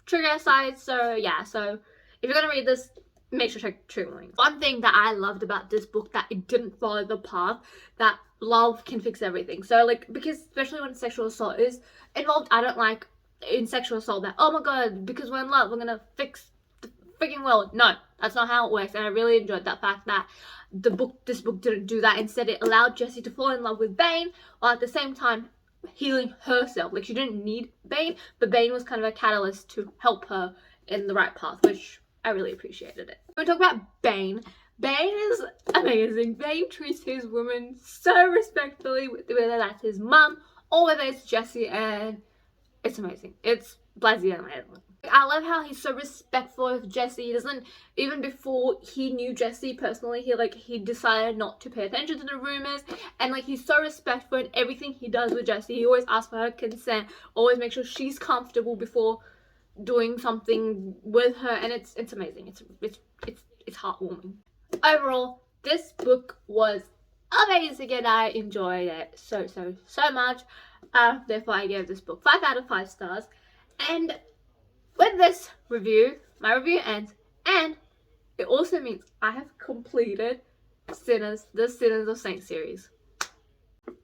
[SPEAKER 1] trigger side. So yeah, so if you're gonna read this, make sure to check trigger warnings. One thing that I loved about this book, that it didn't follow the path that love can fix everything. So like, because especially when sexual assault is involved, I don't like in sexual assault that, oh my god, because we're in love, we're gonna fix the freaking world. No, that's not how it works. And I really enjoyed that fact that this book didn't do that. Instead, it allowed Jessie to fall in love with Bane while at the same time healing herself. Like, she didn't need Bane, but Bane was kind of a catalyst to help her in the right path, which I really appreciated it. When we talk about Bane, Bane is amazing. Bane treats his woman so respectfully, whether that's his mum or whether it's Jessie, and it's amazing. It's bloody amazing. I love how he's so respectful of Jessie. He doesn't, even before he knew Jessie personally, he decided not to pay attention to the rumors, and like, he's so respectful in everything he does with Jessie. He always asks for her consent, always make sure she's comfortable before doing something with her, and it's amazing. It's heartwarming. Overall, this book was amazing and I enjoyed it so much. Therefore I gave this book 5 out of 5 stars. And with this review, my review ends, and it also means I have completed the Sinners of Saints series.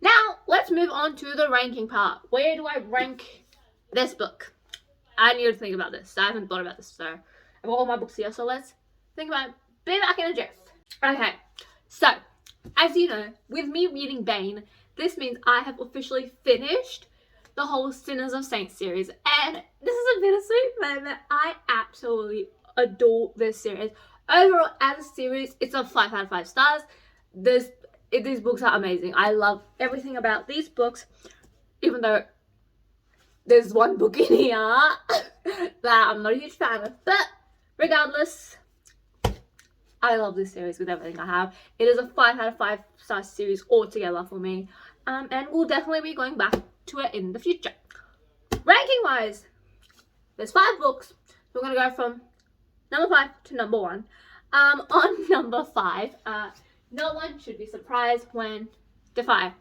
[SPEAKER 1] Now let's move on to the ranking part. Where do I rank this book? I need to think about this. I haven't thought about this, so I've got all my books here, so let's think about it. Be back in a jiff. Okay, so as you know, with me reading Bane, this means I have officially finished the whole Sinners of Saints series, and this is a bittersweet moment. I absolutely adore this series. Overall, as a series, it's a 5 out of 5 stars. These books are amazing. I love everything about these books, even though there's one book in here that I'm not a huge fan of, but regardless, I love this series with everything I have. It is a 5 out of 5 star series altogether for me, and we'll definitely be going back to it in the future. Ranking wise, there's 5 books, so we're gonna go from number 5 to number 1. On number 5, no one should be surprised when Defy.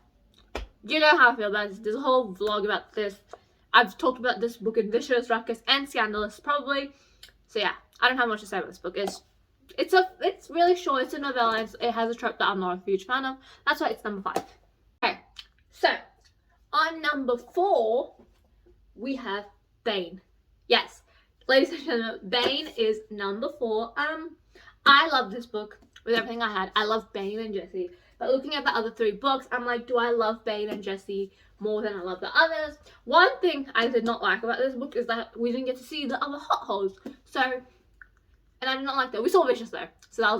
[SPEAKER 1] You know how I feel about this. There's a whole vlog about this. I've talked about this book in Vicious, Ruckus, and Scandalous, probably. So yeah, I don't have much to say about this book. It's it's really short. It's a novella. It has a trope that I'm not a huge fan of. That's why it's number 5. Okay, so on number 4 we have Bane. Yes, ladies and gentlemen, Bane is number 4. I love this book with everything I had. I love Bane and Jesse. But looking at the other 3 books, I'm like, do I love Bane and Jesse more than I love the others? One thing I did not like about this book is that we didn't get to see the other hot holes. So, and I did not like that. We saw Vicious though, so that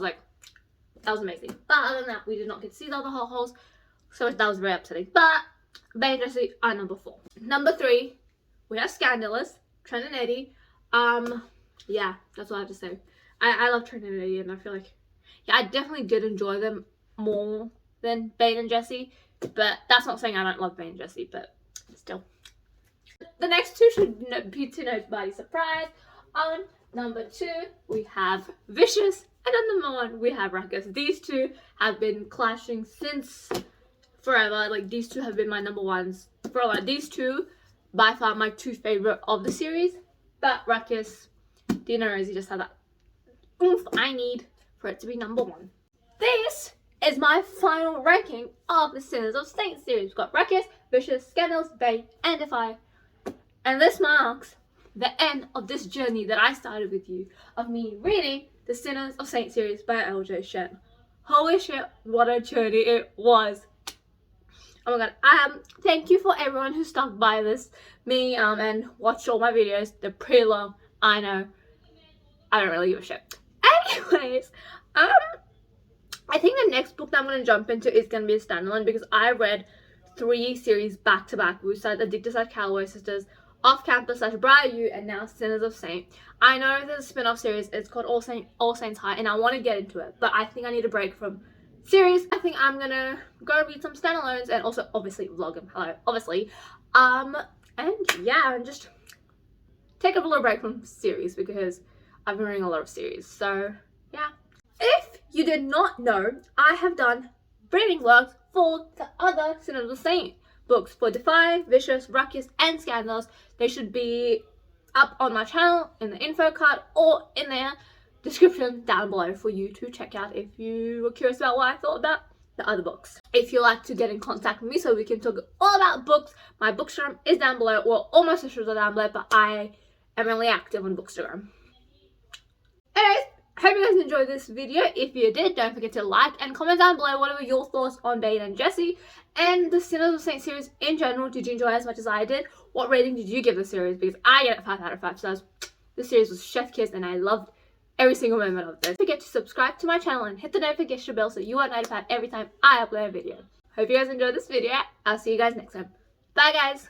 [SPEAKER 1] was amazing. But other than that, we did not get to see the other hot holes, so that was very upsetting. But Bane and Jesse are number 4. Number 3, we have Scandalous, Trent and Eddie. Yeah, that's all I have to say. I love Trent and Eddie, and I feel like, yeah, I definitely did enjoy them more than Bane and Jesse, but that's not saying I don't love Bane and Jesse, but still. The next 2 should be to nobody's surprise. On number 2, we have Vicious, and on number 1, we have Ruckus. These 2 have been clashing since forever. Like, these 2 have been my number 1s for a while. These 2, by far, my 2 favorite of the series, but Ruckus, Dina and Rosie just have that oomph I need for it to be number 1. This is my final ranking of the Sinners of Saints series. We've got Ruckus, Vicious, Scandalous, Bane, and Defy. And this marks the end of this journey that I started with you, of me reading the Sinners of Saints series by L.J. Shen. Holy shit, what a journey it was. Oh my god, thank you for everyone who stuck by me and watched all my videos. They're pretty long, I know. I don't really give a shit. Anyways, I think the next book that I'm going to jump into is going to be a standalone, because I read 3 series back to back. We started Addicted / Calloway Sisters, Off Campus / Briar U, and now Sinners of Saint. I know there's a spin-off series, it's called All Saints High, and I want to get into it, but I think I need a break from series. I think I'm gonna go read some standalones and also obviously vlog them. Hello, obviously. And yeah, and just take a little break from series because I've been reading a lot of series. So yeah. If you did not know, I have done reading vlogs for the other Sinners of Saint books for Defy, Vicious, Ruckus, and Scandalous. They should be up on my channel in the info card or in the description down below for you to check out if you were curious about what I thought about the other books. If you'd like to get in contact with me so we can talk all about books, my Bookstagram is down below. Well, all my socials are down below, but I am really active on Bookstagram. Anyways, hope you guys enjoyed this video. If you did, don't forget to like and comment down below what were your thoughts on Bane and Jesse and the Sinners of Saint series in general. Did you enjoy it as much as I did? What rating did you give the series? Because I get it 5 out of 5 stars. This series was chef kiss and I loved every single moment of this. Don't forget to subscribe to my channel and hit the notification bell so you are notified every time I upload a video. Hope you guys enjoyed this video. I'll see you guys next time. Bye guys!